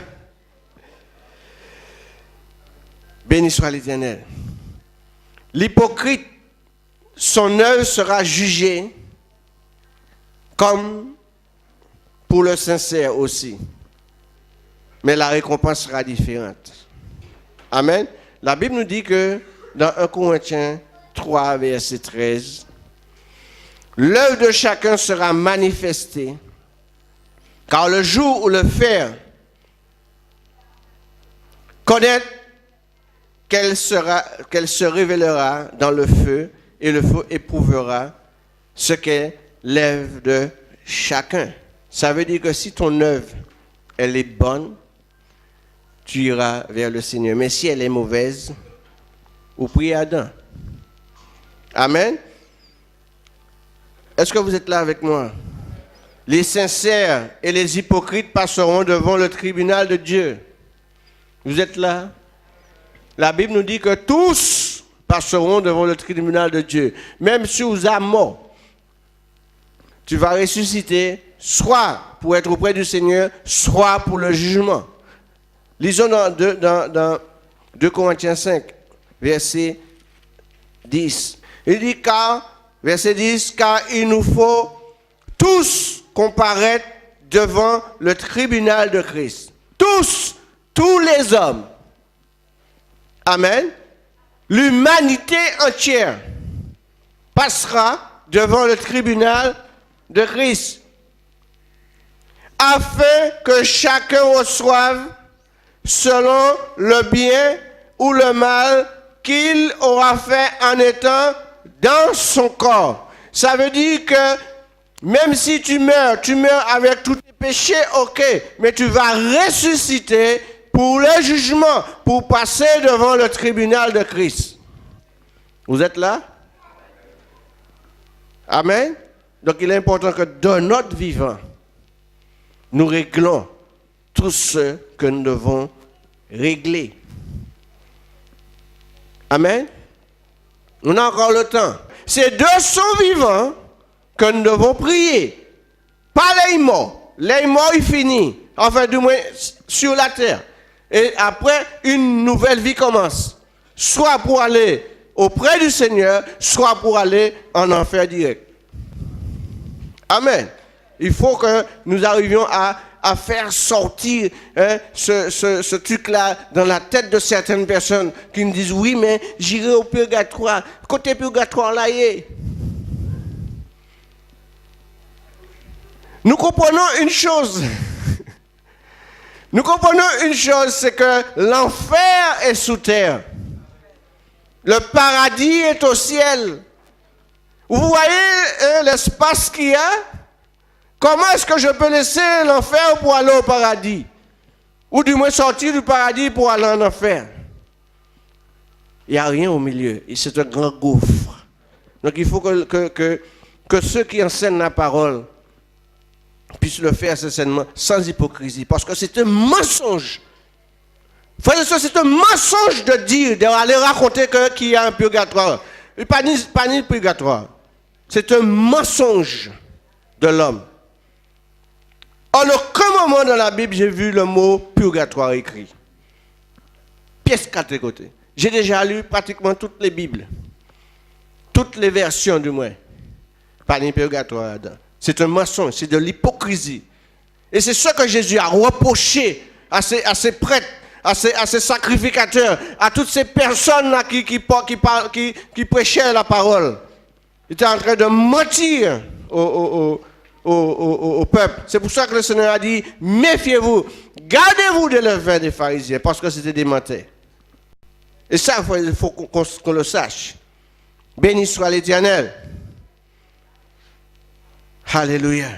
Béni soit l'Éternel. L'hypocrite, son œuvre sera jugée comme pour le sincère aussi. Mais la récompense sera différente. Amen. La Bible nous dit que dans 1 Corinthiens 3, verset 13, l'œuvre de chacun sera manifestée, car le jour où le fer connaît qu'elle se révélera dans le feu, et le feu éprouvera ce qu'est l'œuvre de chacun. Ça veut dire que si ton œuvre, elle est bonne, tu iras vers le Seigneur. Mais si elle est mauvaise, ou prie Adam. Amen. Est-ce que vous êtes là avec moi? Les sincères et les hypocrites passeront devant le tribunal de Dieu. Vous êtes là? La Bible nous dit que tous passeront devant le tribunal de Dieu. Même si vous êtes mort, tu vas ressusciter, soit pour être auprès du Seigneur, soit pour le jugement. Lisons dans 2 Corinthiens 5, verset 10. Il dit verset 10, car il nous faut tous comparaître devant le tribunal de Christ. Tous les hommes. Amen. L'humanité entière passera devant le tribunal de Christ, afin que chacun reçoive selon le bien ou le mal qu'il aura fait en étant dans son corps. Ça veut dire que même si tu meurs avec tous tes péchés, ok, mais tu vas ressusciter pour le jugement, pour passer devant le tribunal de Christ. Vous êtes là? Amen. Donc il est important que dans notre vivant, nous réglons tout ce que nous devons régler. Amen. On a encore le temps. C'est de son vivant que nous devons prier. Pas les morts. Les morts, ils finissent. Enfin, du moins, sur la terre. Et après, une nouvelle vie commence. Soit pour aller auprès du Seigneur, soit pour aller en enfer direct. Amen. Il faut que nous arrivions à faire sortir ce truc-là dans la tête de certaines personnes qui me disent, oui, mais j'irai au purgatoire. Côté purgatoire, là, y est. Nous comprenons une chose. Nous comprenons une chose, c'est que l'enfer est sous terre. Le paradis est au ciel. Vous voyez l'espace qu'il y a? Comment est-ce que je peux laisser l'enfer pour aller au paradis? Ou du moins sortir du paradis pour aller en enfer? Il n'y a rien au milieu. Et c'est un grand gouffre. Donc il faut que ceux qui enseignent la parole puissent le faire sincèrement, sans hypocrisie. Parce que c'est un mensonge. Frères et sœurs, c'est un mensonge de dire, d'aller raconter qu'il y a un purgatoire. Pas ni purgatoire. C'est un mensonge de l'homme. En aucun moment dans la Bible, j'ai vu le mot purgatoire écrit. Pièce quatre côtés. J'ai déjà lu pratiquement toutes les Bibles. Toutes les versions du moins. Pas ni purgatoire là-dedans. C'est un mensonge, c'est de l'hypocrisie. Et c'est ce que Jésus a reproché à ses prêtres, à ses sacrificateurs, à toutes ces personnes-là qui prêchaient la parole. Ils étaient en train de mentir au peuple. C'est pour ça que le Seigneur a dit, méfiez-vous, gardez-vous de levain des pharisiens, parce que c'était des menteurs. Et ça, il faut qu'on le sache. Béni soit l'Éternel. Alléluia.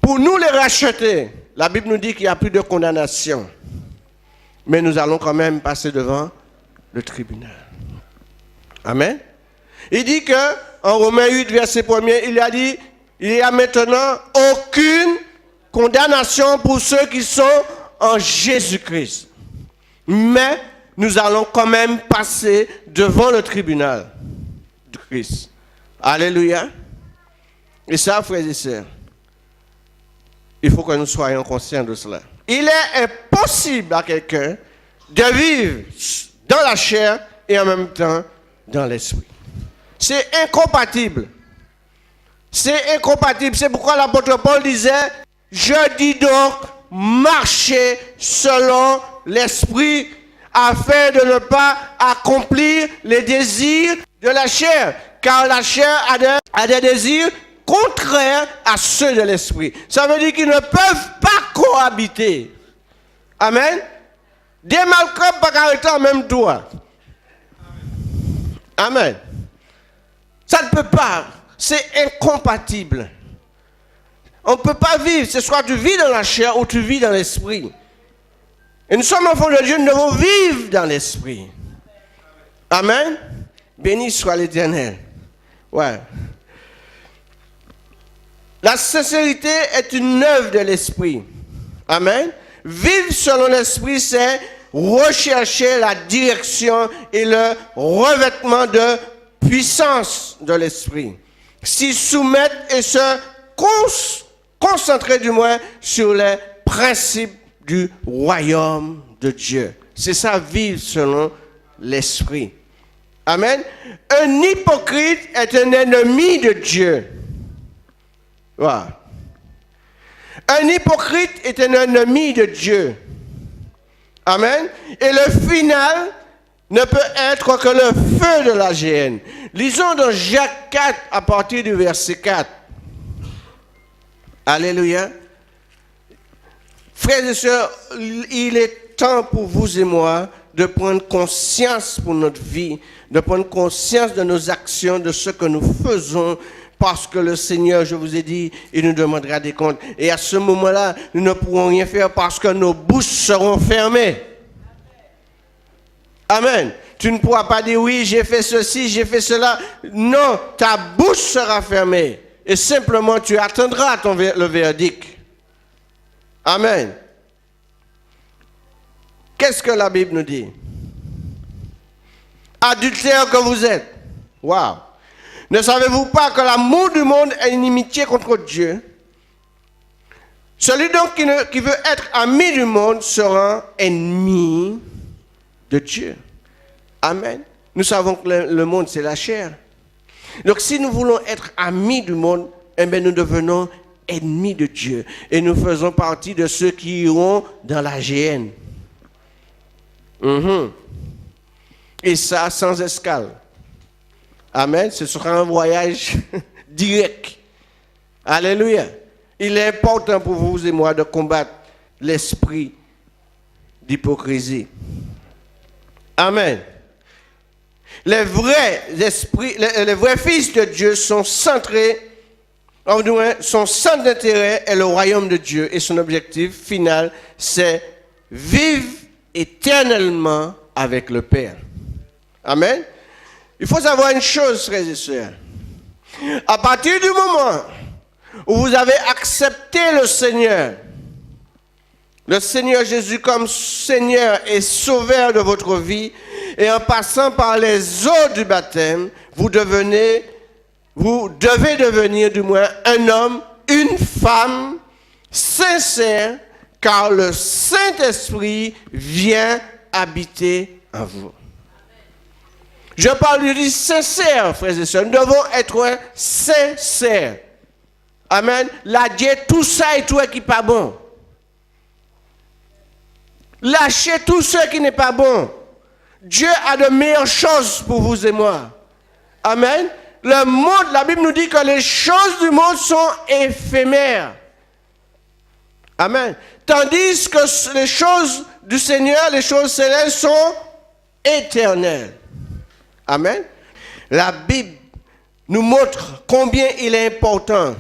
Pour nous les racheter, la Bible nous dit qu'il n'y a plus de condamnation. Mais nous allons quand même passer devant le tribunal. Amen. Il dit que, en Romains 8, verset 1er, il a dit, il n'y a maintenant aucune condamnation pour ceux qui sont en Jésus-Christ. Mais nous allons quand même passer devant le tribunal de Christ. Alléluia. Et ça, frères et sœurs, il faut que nous soyons conscients de cela. Il est impossible à quelqu'un de vivre dans la chair et en même temps dans l'esprit. C'est incompatible. C'est incompatible. C'est pourquoi l'apôtre Paul disait, je dis donc, marchez selon l'esprit afin de ne pas accomplir les désirs de la chair. Car la chair a des désirs contraires à ceux de l'esprit. Ça veut dire qu'ils ne peuvent pas cohabiter. Amen. Des malcopes pas arrêter en même temps. Amen. Ça ne peut pas. C'est incompatible. On ne peut pas vivre. C'est soit tu vis dans la chair ou tu vis dans l'esprit. Et nous sommes enfants de Dieu, nous devons vivre dans l'esprit. Amen. Béni soit l'Éternel. Ouais. La sincérité est une œuvre de l'esprit. Amen. Vivre selon l'esprit, c'est rechercher la direction et le revêtement de puissance de l'esprit. S'y soumettre et se concentrer du moins sur les principes du royaume de Dieu. C'est ça, vivre selon l'esprit. Amen. Un hypocrite est un ennemi de Dieu. Voilà. Un hypocrite est un ennemi de Dieu. Amen. Et le final ne peut être que le feu de la géhenne. Lisons dans Jacques 4 à partir du verset 4. Alléluia. Frères et sœurs, il est temps pour vous et moi de prendre conscience pour notre vie, de prendre conscience de nos actions, de ce que nous faisons, Parce que le Seigneur, je vous ai dit, il nous demandera des comptes. Et à ce moment-là, nous ne pourrons rien faire parce que nos bouches seront fermées. Amen. Tu ne pourras pas dire, oui, j'ai fait ceci, j'ai fait cela. Non, ta bouche sera fermée. Et simplement, tu attendras le verdict. Amen. Qu'est-ce que la Bible nous dit? Adultère que vous êtes. Waouh. Ne savez-vous pas que l'amour du monde est une inimitié contre Dieu? Celui donc qui veut être ami du monde sera ennemi de Dieu. Amen. Nous savons que le monde, c'est la chair. Donc, si nous voulons être amis du monde, eh bien, nous devenons ennemis de Dieu. Et nous faisons partie de ceux qui iront dans la géhenne. Et ça, sans escale. Amen. Ce sera un voyage direct. Alléluia. Il est important pour vous et moi de combattre l'esprit d'hypocrisie. Amen. Les vrais fils de Dieu sont centrés, son centre d'intérêt est le royaume de Dieu et son objectif final, c'est vivre éternellement avec le Père. Amen. Il faut savoir une chose, frères et sœurs. À partir du moment où vous avez accepté le Seigneur Jésus comme Seigneur et Sauveur de votre vie, et en passant par les eaux du baptême, vous devez devenir du moins un homme, une femme sincère, car le Saint-Esprit vient habiter en vous. Je parle du sincère, frères et sœurs. Nous devons être sincères. Amen. Lâchez tout ça et tout qui n'est pas bon. Lâchez tout ce qui n'est pas bon. Dieu a de meilleures choses pour vous et moi. Amen. Le monde, la Bible nous dit que les choses du monde sont éphémères. Amen. Tandis que les choses du Seigneur, les choses célestes sont éternelles. Amen. La Bible nous montre combien il est important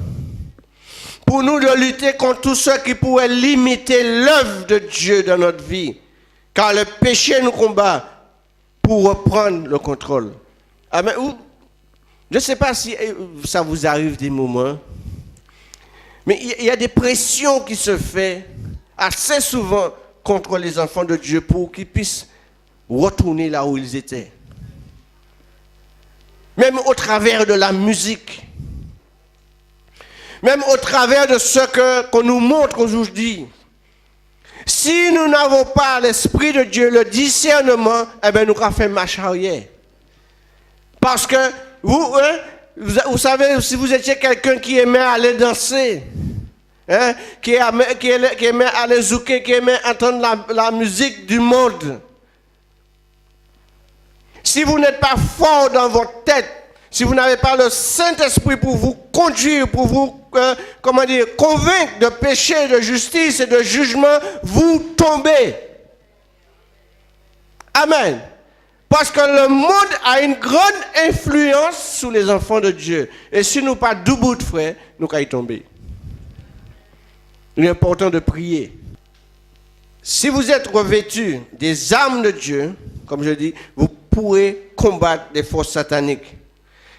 pour nous de lutter contre tout ce qui pourrait limiter l'œuvre de Dieu dans notre vie. Car le péché nous combat pour reprendre le contrôle. Amen. Je ne sais pas si ça vous arrive des moments, mais il y a des pressions qui se font assez souvent contre les enfants de Dieu pour qu'ils puissent retourner là où ils étaient. Même au travers de la musique. Même au travers de ce qu'on nous montre aujourd'hui. Si nous n'avons pas l'Esprit de Dieu, le discernement, eh bien, nous avons fait marche arrière. Parce que, vous savez, si vous étiez quelqu'un qui aimait aller danser, qui aimait aller zouker, qui aimait entendre la musique du monde, si vous n'êtes pas fort dans votre tête, si vous n'avez pas le Saint-Esprit pour vous conduire, pour vous convaincre de péché, de justice et de jugement, vous tombez. Amen. Parce que le monde a une grande influence sur les enfants de Dieu. Et si nous pas debout de frère, nous allons y tomber. Il est important de prier. Si vous êtes revêtus des armes de Dieu, comme je dis, vous pourrez combattre les forces sataniques,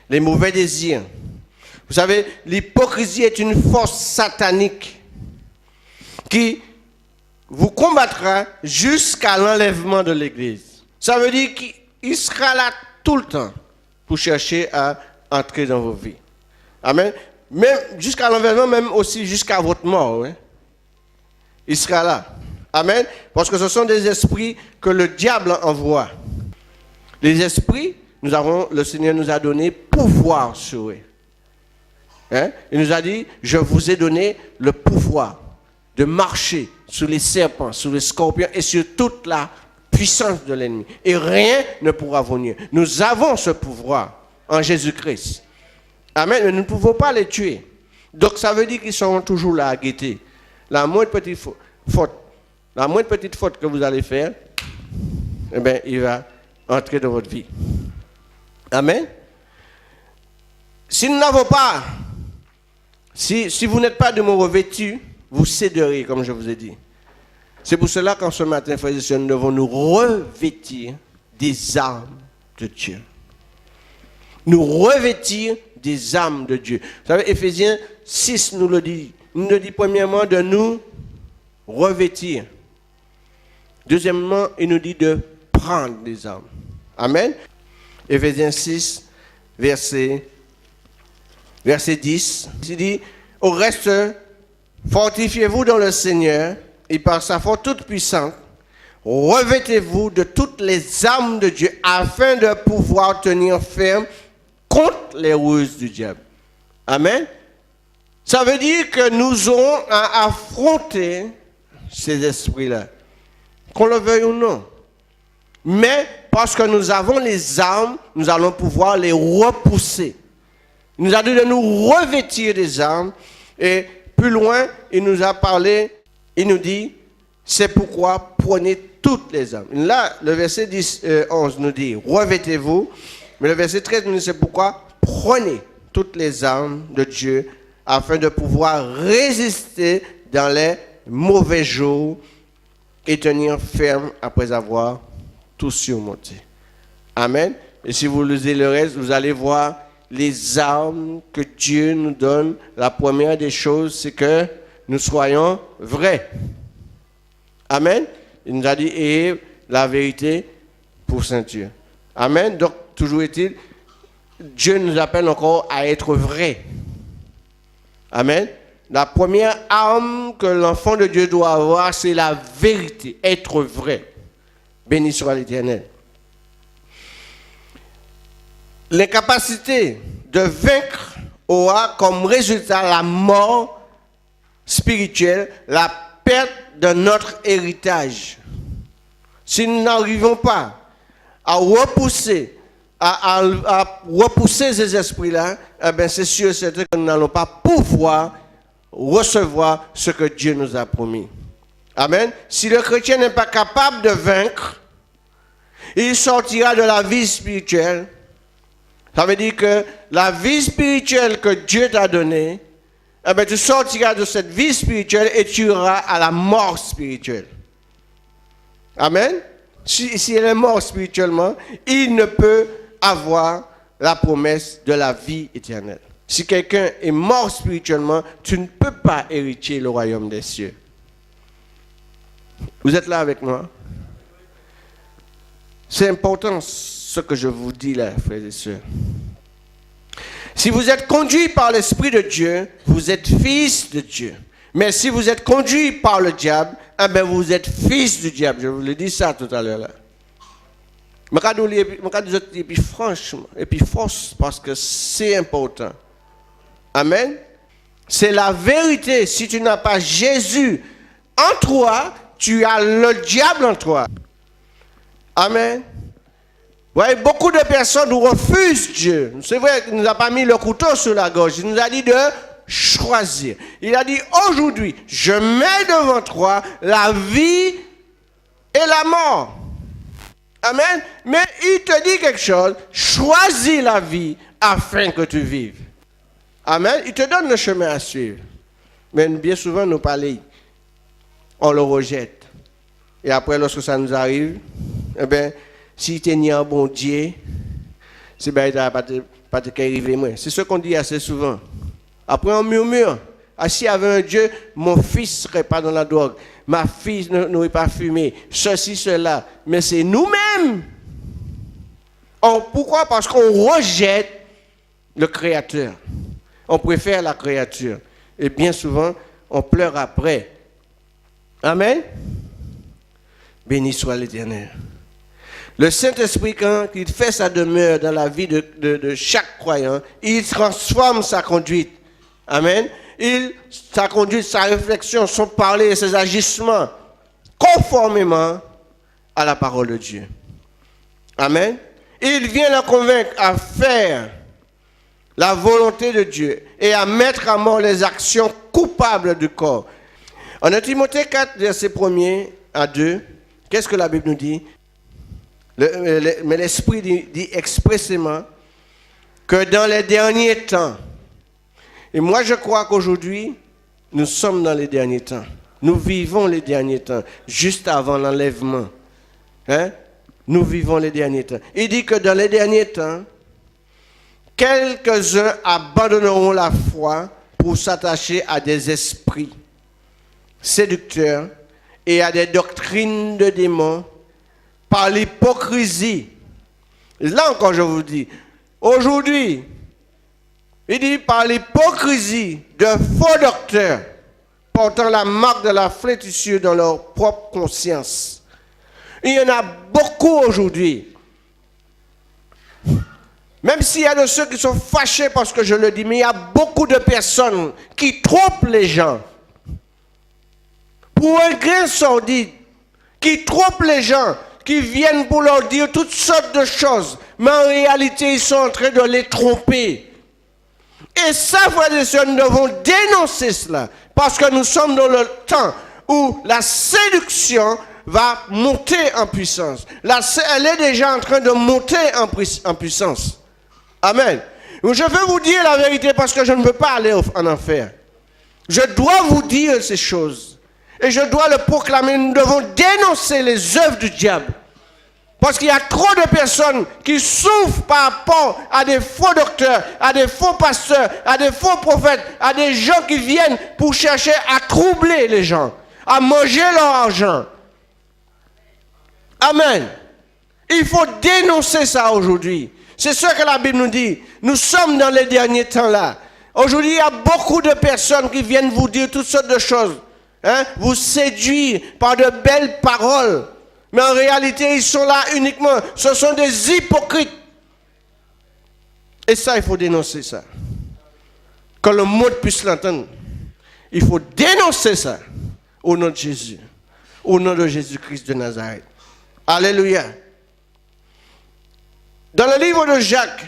les mauvais désirs. Vous savez, l'hypocrisie est une force satanique qui vous combattra jusqu'à l'enlèvement de l'Église. Ça veut dire qu'il sera là tout le temps pour chercher à entrer dans vos vies. Amen. Même jusqu'à l'enlèvement, même aussi jusqu'à votre mort. Hein? Il sera là. Amen. Parce que ce sont des esprits que le diable envoie. Les esprits, le Seigneur nous a donné pouvoir sur eux. Hein? Il nous a dit, je vous ai donné le pouvoir de marcher sur les serpents, sur les scorpions et sur toute la puissance de l'ennemi. Et rien ne pourra vous nuire. Nous avons ce pouvoir en Jésus-Christ. Amen. Mais nous ne pouvons pas les tuer. Donc ça veut dire qu'ils seront toujours là à guetter. La moindre petite faute que vous allez faire, eh bien, il va entrer dans votre vie. Amen. Si nous n'avons pas, si vous n'êtes pas de mots revêtus, vous céderez, comme je vous ai dit. C'est pour cela qu'en ce matin, frères et sœurs, nous devons nous revêtir des armes de Dieu. Nous revêtir des armes de Dieu. Vous savez, Éphésiens 6 nous le dit. Il nous dit premièrement de nous revêtir. Deuxièmement, il nous dit de prendre des armes. Amen. Éphésiens 6, verset 10. Il dit, au reste, fortifiez-vous dans le Seigneur et par sa force toute puissante, revêtez-vous de toutes les armes de Dieu afin de pouvoir tenir ferme contre les ruses du diable. Amen. Ça veut dire que nous aurons à affronter ces esprits-là, qu'on le veuille ou non. Mais parce que nous avons les armes, nous allons pouvoir les repousser. Il nous a dit de nous revêtir des armes. Et plus loin, il nous a parlé, il nous dit, c'est pourquoi prenez toutes les armes. Là, le verset 11 nous dit, revêtez-vous. Mais le verset 13 nous dit, c'est pourquoi prenez toutes les armes de Dieu afin de pouvoir résister dans les mauvais jours et tenir ferme après avoir tout surmonté. Amen. Et si vous lisez le reste, vous allez voir les armes que Dieu nous donne. La première des choses, c'est que nous soyons vrais. Amen. Il nous a dit, et la vérité pour ceinture. Amen. Donc, toujours est-il, Dieu nous appelle encore à être vrais. Amen. La première arme que l'enfant de Dieu doit avoir, c'est la vérité, être vrai. Béni soit l'Éternel. L'incapacité de vaincre aura comme résultat la mort spirituelle, la perte de notre héritage. Si nous n'arrivons pas à repousser, à repousser ces esprits-là, eh bien c'est sûr et certain que nous n'allons pas pouvoir recevoir ce que Dieu nous a promis. Amen. Si le chrétien n'est pas capable de vaincre, il sortira de la vie spirituelle. Ça veut dire que la vie spirituelle que Dieu t'a donnée, eh bien, tu sortiras de cette vie spirituelle et tu iras à la mort spirituelle. Amen. Si elle est morte spirituellement, il ne peut avoir la promesse de la vie éternelle. Si quelqu'un est mort spirituellement, tu ne peux pas hériter le royaume des cieux. Vous êtes là avec moi? C'est important ce que je vous dis là, frères et sœurs. Si vous êtes conduit par l'Esprit de Dieu, vous êtes fils de Dieu. Mais si vous êtes conduit par le diable, eh bien vous êtes fils du diable. Je vous l'ai dit ça tout à l'heure là. Et puis franchement, et puis force, parce que c'est important. Amen. C'est la vérité. Si tu n'as pas Jésus en toi, tu as le diable en toi. Amen. Vous voyez, beaucoup de personnes refusent Dieu. C'est vrai qu'il ne nous a pas mis le couteau sur la gorge. Il nous a dit de choisir. Il a dit, aujourd'hui, je mets devant toi la vie et la mort. Amen. Mais il te dit quelque chose, choisis la vie afin que tu vives. Amen. Il te donne le chemin à suivre. Mais bien souvent, nous parlons, on le rejette. Et après, lorsque ça nous arrive, eh bien, si tu es un bon Dieu, c'est bien, tu n'as pas te arriver moi. C'est ce qu'on dit assez souvent. Après, on murmure. Ah, s'il y avait un Dieu, mon fils ne serait pas dans la drogue. Ma fille n'aurait pas fumé. Ceci, cela. Mais c'est nous-mêmes. Pourquoi? Parce qu'on rejette le Créateur. On préfère la créature. Et bien souvent, on pleure après. Amen. Béni soit l'Éternel. Le Saint-Esprit, quand il fait sa demeure dans la vie de chaque croyant, il transforme sa conduite. Amen. Sa conduite, sa réflexion, son parler, ses agissements, conformément à la parole de Dieu. Amen. Il vient le convaincre à faire la volonté de Dieu et à mettre à mort les actions coupables du corps. En Timothée 4, verset 1 à 2, qu'est-ce que la Bible nous dit? Mais l'Esprit dit expressément que dans les derniers temps, et moi je crois qu'aujourd'hui, nous sommes dans les derniers temps. Nous vivons les derniers temps, juste avant l'enlèvement. Hein? Nous vivons les derniers temps. Il dit que dans les derniers temps, quelques-uns abandonneront la foi pour s'attacher à des esprits séducteurs et à des doctrines de démons par l'hypocrisie. Là encore, je vous dis, aujourd'hui, il dit par l'hypocrisie de faux docteurs portant la marque de la flétrissure dans leur propre conscience. Il y en a beaucoup aujourd'hui. Même s'il y a de ceux qui sont fâchés parce que je le dis, mais il y a beaucoup de personnes qui trompent les gens. Pour un grain sordide, qui trompent les gens, qui viennent pour leur dire toutes sortes de choses, mais en réalité, ils sont en train de les tromper. Et ça, frères et sœurs, nous devons dénoncer cela, parce que nous sommes dans le temps où la séduction va monter en puissance. Elle est déjà en train de monter en puissance. Amen. Je veux vous dire la vérité parce que je ne veux pas aller en enfer. Je dois vous dire ces choses. Et je dois le proclamer. Nous devons dénoncer les œuvres du diable. Parce qu'il y a trop de personnes qui souffrent par rapport à des faux docteurs, à des faux pasteurs, à des faux prophètes, à des gens qui viennent pour chercher à troubler les gens, à manger leur argent. Amen. Il faut dénoncer ça aujourd'hui. C'est ce que la Bible nous dit. Nous sommes dans les derniers temps là. Aujourd'hui, il y a beaucoup de personnes qui viennent vous dire toutes sortes de choses. Hein? Vous séduire par de belles paroles. Mais en réalité, ils sont là uniquement. Ce sont des hypocrites. Et ça, il faut dénoncer ça. Que le monde puisse l'entendre. Il faut dénoncer ça. Au nom de Jésus. Au nom de Jésus-Christ de Nazareth. Alléluia. Dans le livre de Jacques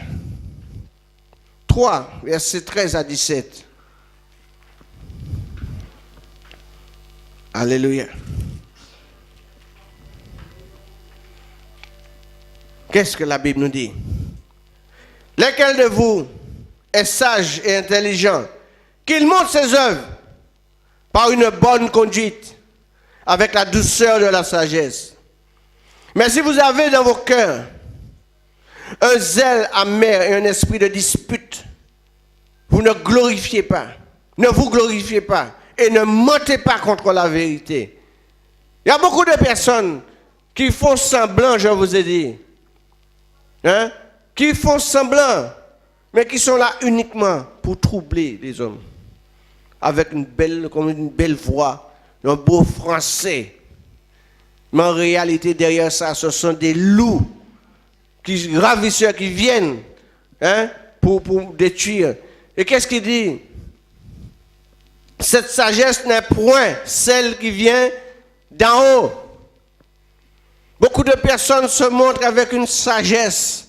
3, versets 13 à 17. Alléluia. Qu'est-ce que la Bible nous dit? Lequel de vous est sage et intelligent, qu'il montre ses œuvres par une bonne conduite, avec la douceur de la sagesse. Mais si vous avez dans vos cœurs un zèle amer et un esprit de dispute, vous ne glorifiez pas, ne vous glorifiez pas et ne mentez pas contre la vérité. Il y a beaucoup de personnes qui font semblant, je vous ai dit, hein, qui font semblant, mais qui sont là uniquement pour troubler les hommes, avec une belle voix, un beau français. Mais en réalité, derrière ça, ce sont des loups, ravisseurs qui viennent, hein, pour détruire. Et qu'est-ce qu'il dit? Cette sagesse n'est point celle qui vient d'en haut. Beaucoup de personnes se montrent avec une sagesse.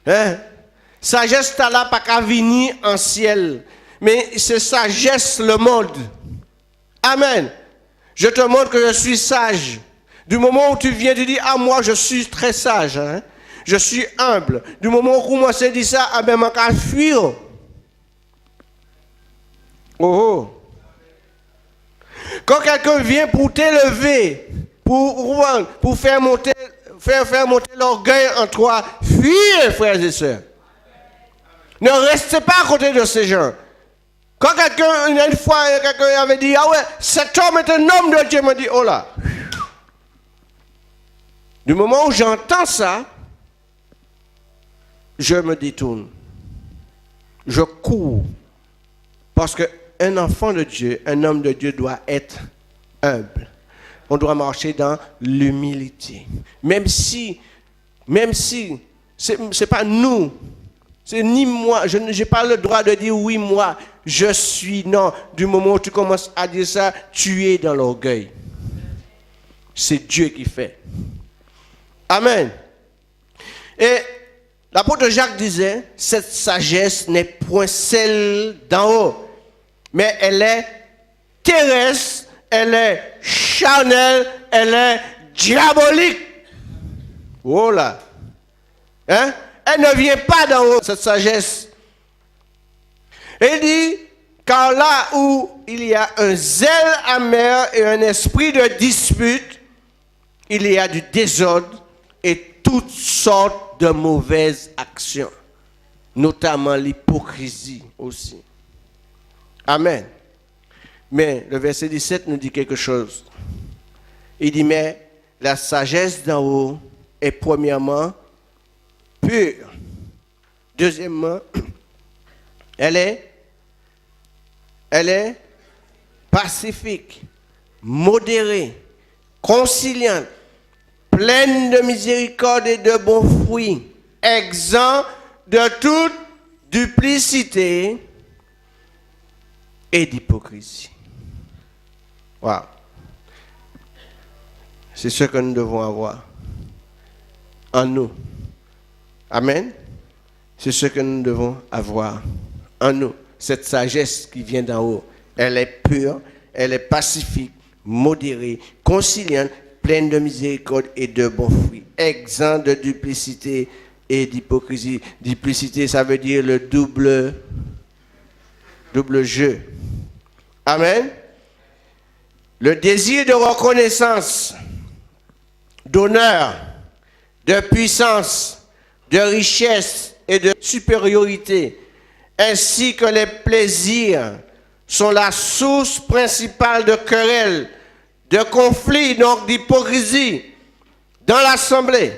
Hein? Sagesse, t'as là pas qu'à venir en ciel. Mais c'est sagesse le monde. Amen. Je te montre que je suis sage. Du moment où tu viens, tu dis, ah moi je suis très sage. Hein? Je suis humble. Du moment où moi c'est dit ça, ah ben moi qu'à fuir. Oh. Quand quelqu'un vient pour t'élever, pour faire monter l'orgueil en toi, fuyez, frères et sœurs. Ne restez pas à côté de ces gens. Quand quelqu'un, une fois, quelqu'un avait dit, ah ouais, cet homme est un homme de Dieu, m'a dit, oh là. Du moment où j'entends ça, je me détourne. Je cours. Parce qu'un enfant de Dieu, un homme de Dieu doit être humble. On doit marcher dans l'humilité. Même si c'est pas nous, c'est ni moi, je n'ai pas le droit de dire oui, moi, je suis. Non, du moment où tu commences à dire ça, tu es dans l'orgueil. C'est Dieu qui fait. Amen. Et l'apôtre Jacques disait, cette sagesse n'est point celle d'en haut, mais elle est terrestre, elle est charnelle, elle est diabolique. Oh là. Hein? Elle ne vient pas d'en haut, cette sagesse. Il dit, car là où il y a un zèle amer et un esprit de dispute, il y a du désordre et toutes sortes de mauvaises actions, notamment l'hypocrisie aussi. Amen. Mais le verset 17 nous dit quelque chose. Il dit, mais la sagesse d'en haut est premièrement pure. Deuxièmement, elle est pacifique, modérée, conciliante, pleine de miséricorde et de bons fruits, exempt de toute duplicité et d'hypocrisie. Wow. C'est ce que nous devons avoir en nous. Amen. C'est ce que nous devons avoir en nous. Cette sagesse qui vient d'en haut, elle est pure, elle est pacifique, modérée, conciliante, pleine de miséricorde et de bons fruits, exempt de duplicité et d'hypocrisie. Duplicité, ça veut dire le double jeu. Amen. Le désir de reconnaissance, d'honneur, de puissance, de richesse et de supériorité, ainsi que les plaisirs, sont la source principale de querelles, de conflits, donc d'hypocrisie dans l'assemblée.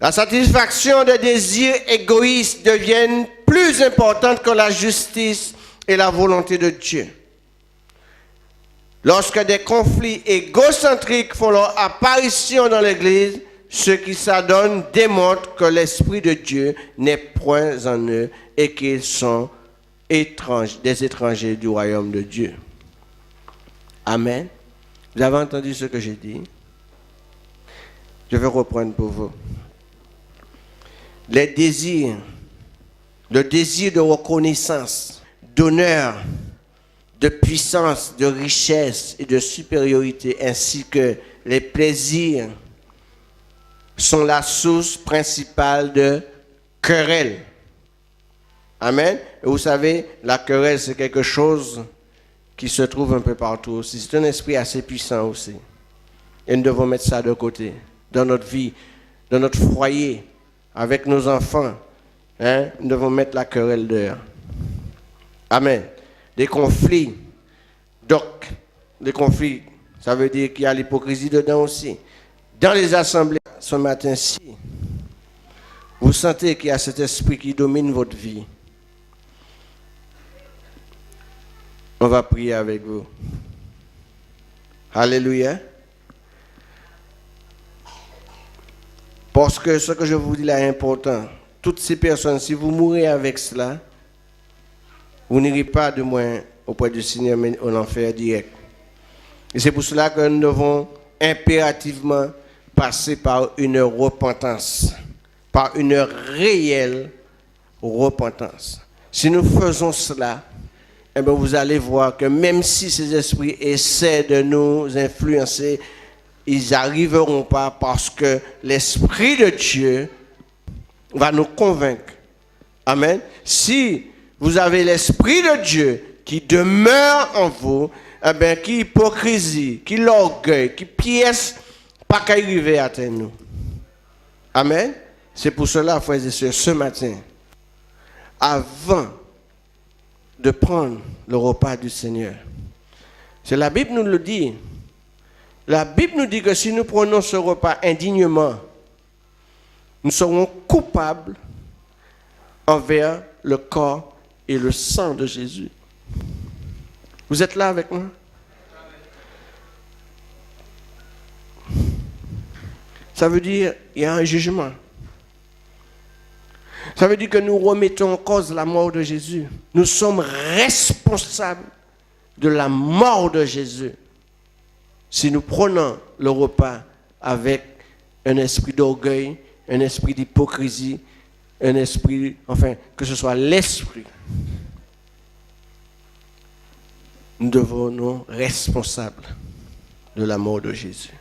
La satisfaction des désirs égoïstes devient plus importante que la justice et la volonté de Dieu. Lorsque des conflits égocentriques font leur apparition dans l'Église, ceux qui s'adonnent démontrent que l'Esprit de Dieu n'est point en eux et qu'ils sont des étrangers du royaume de Dieu. Amen. Vous avez entendu ce que j'ai dit? Je vais reprendre pour vous. Les désirs, le désir de reconnaissance, d'honneur, de puissance, de richesse et de supériorité, ainsi que les plaisirs, sont la source principale de querelle. Amen. Et vous savez, la querelle, c'est quelque chose qui se trouve un peu partout aussi. C'est un esprit assez puissant aussi. Et nous devons mettre ça de côté, dans notre vie, dans notre foyer, avec nos enfants. Hein? Nous devons mettre la querelle dehors. Amen. Des conflits. Donc, des conflits, ça veut dire qu'il y a l'hypocrisie dedans aussi. Dans les assemblées, ce matin-ci, vous sentez qu'il y a cet esprit qui domine votre vie. On va prier avec vous. Alléluia. Parce que ce que je vous dis là est important. Toutes ces personnes, si vous mourrez avec cela, vous n'irez pas de moins auprès du Seigneur, mais en enfer direct. Et c'est pour cela que nous devons impérativement passer par une repentance, par une réelle repentance. Si nous faisons cela, eh bien vous allez voir que même si ces esprits essaient de nous influencer, ils n'arriveront pas parce que l'Esprit de Dieu va nous convaincre. Amen. Si vous avez l'Esprit de Dieu qui demeure en vous, eh bien, qui hypocrisie, qui l'orgueil, qui pièce, pas qu'à arriver à atteindre nous. Amen. C'est pour cela, frères et sœurs, ce matin, avant de prendre le repas du Seigneur, c'est la Bible nous le dit. La Bible nous dit que si nous prenons ce repas indignement, nous serons coupables envers le corps et le sang de Jésus. Vous êtes là avec moi? Ça veut dire qu'il y a un jugement. Ça veut dire que nous remettons en cause la mort de Jésus. Nous sommes responsables de la mort de Jésus. Si nous prenons le repas avec un esprit d'orgueil, un esprit d'hypocrisie, un esprit, enfin, que ce soit l'esprit, nous devenons responsables de la mort de Jésus.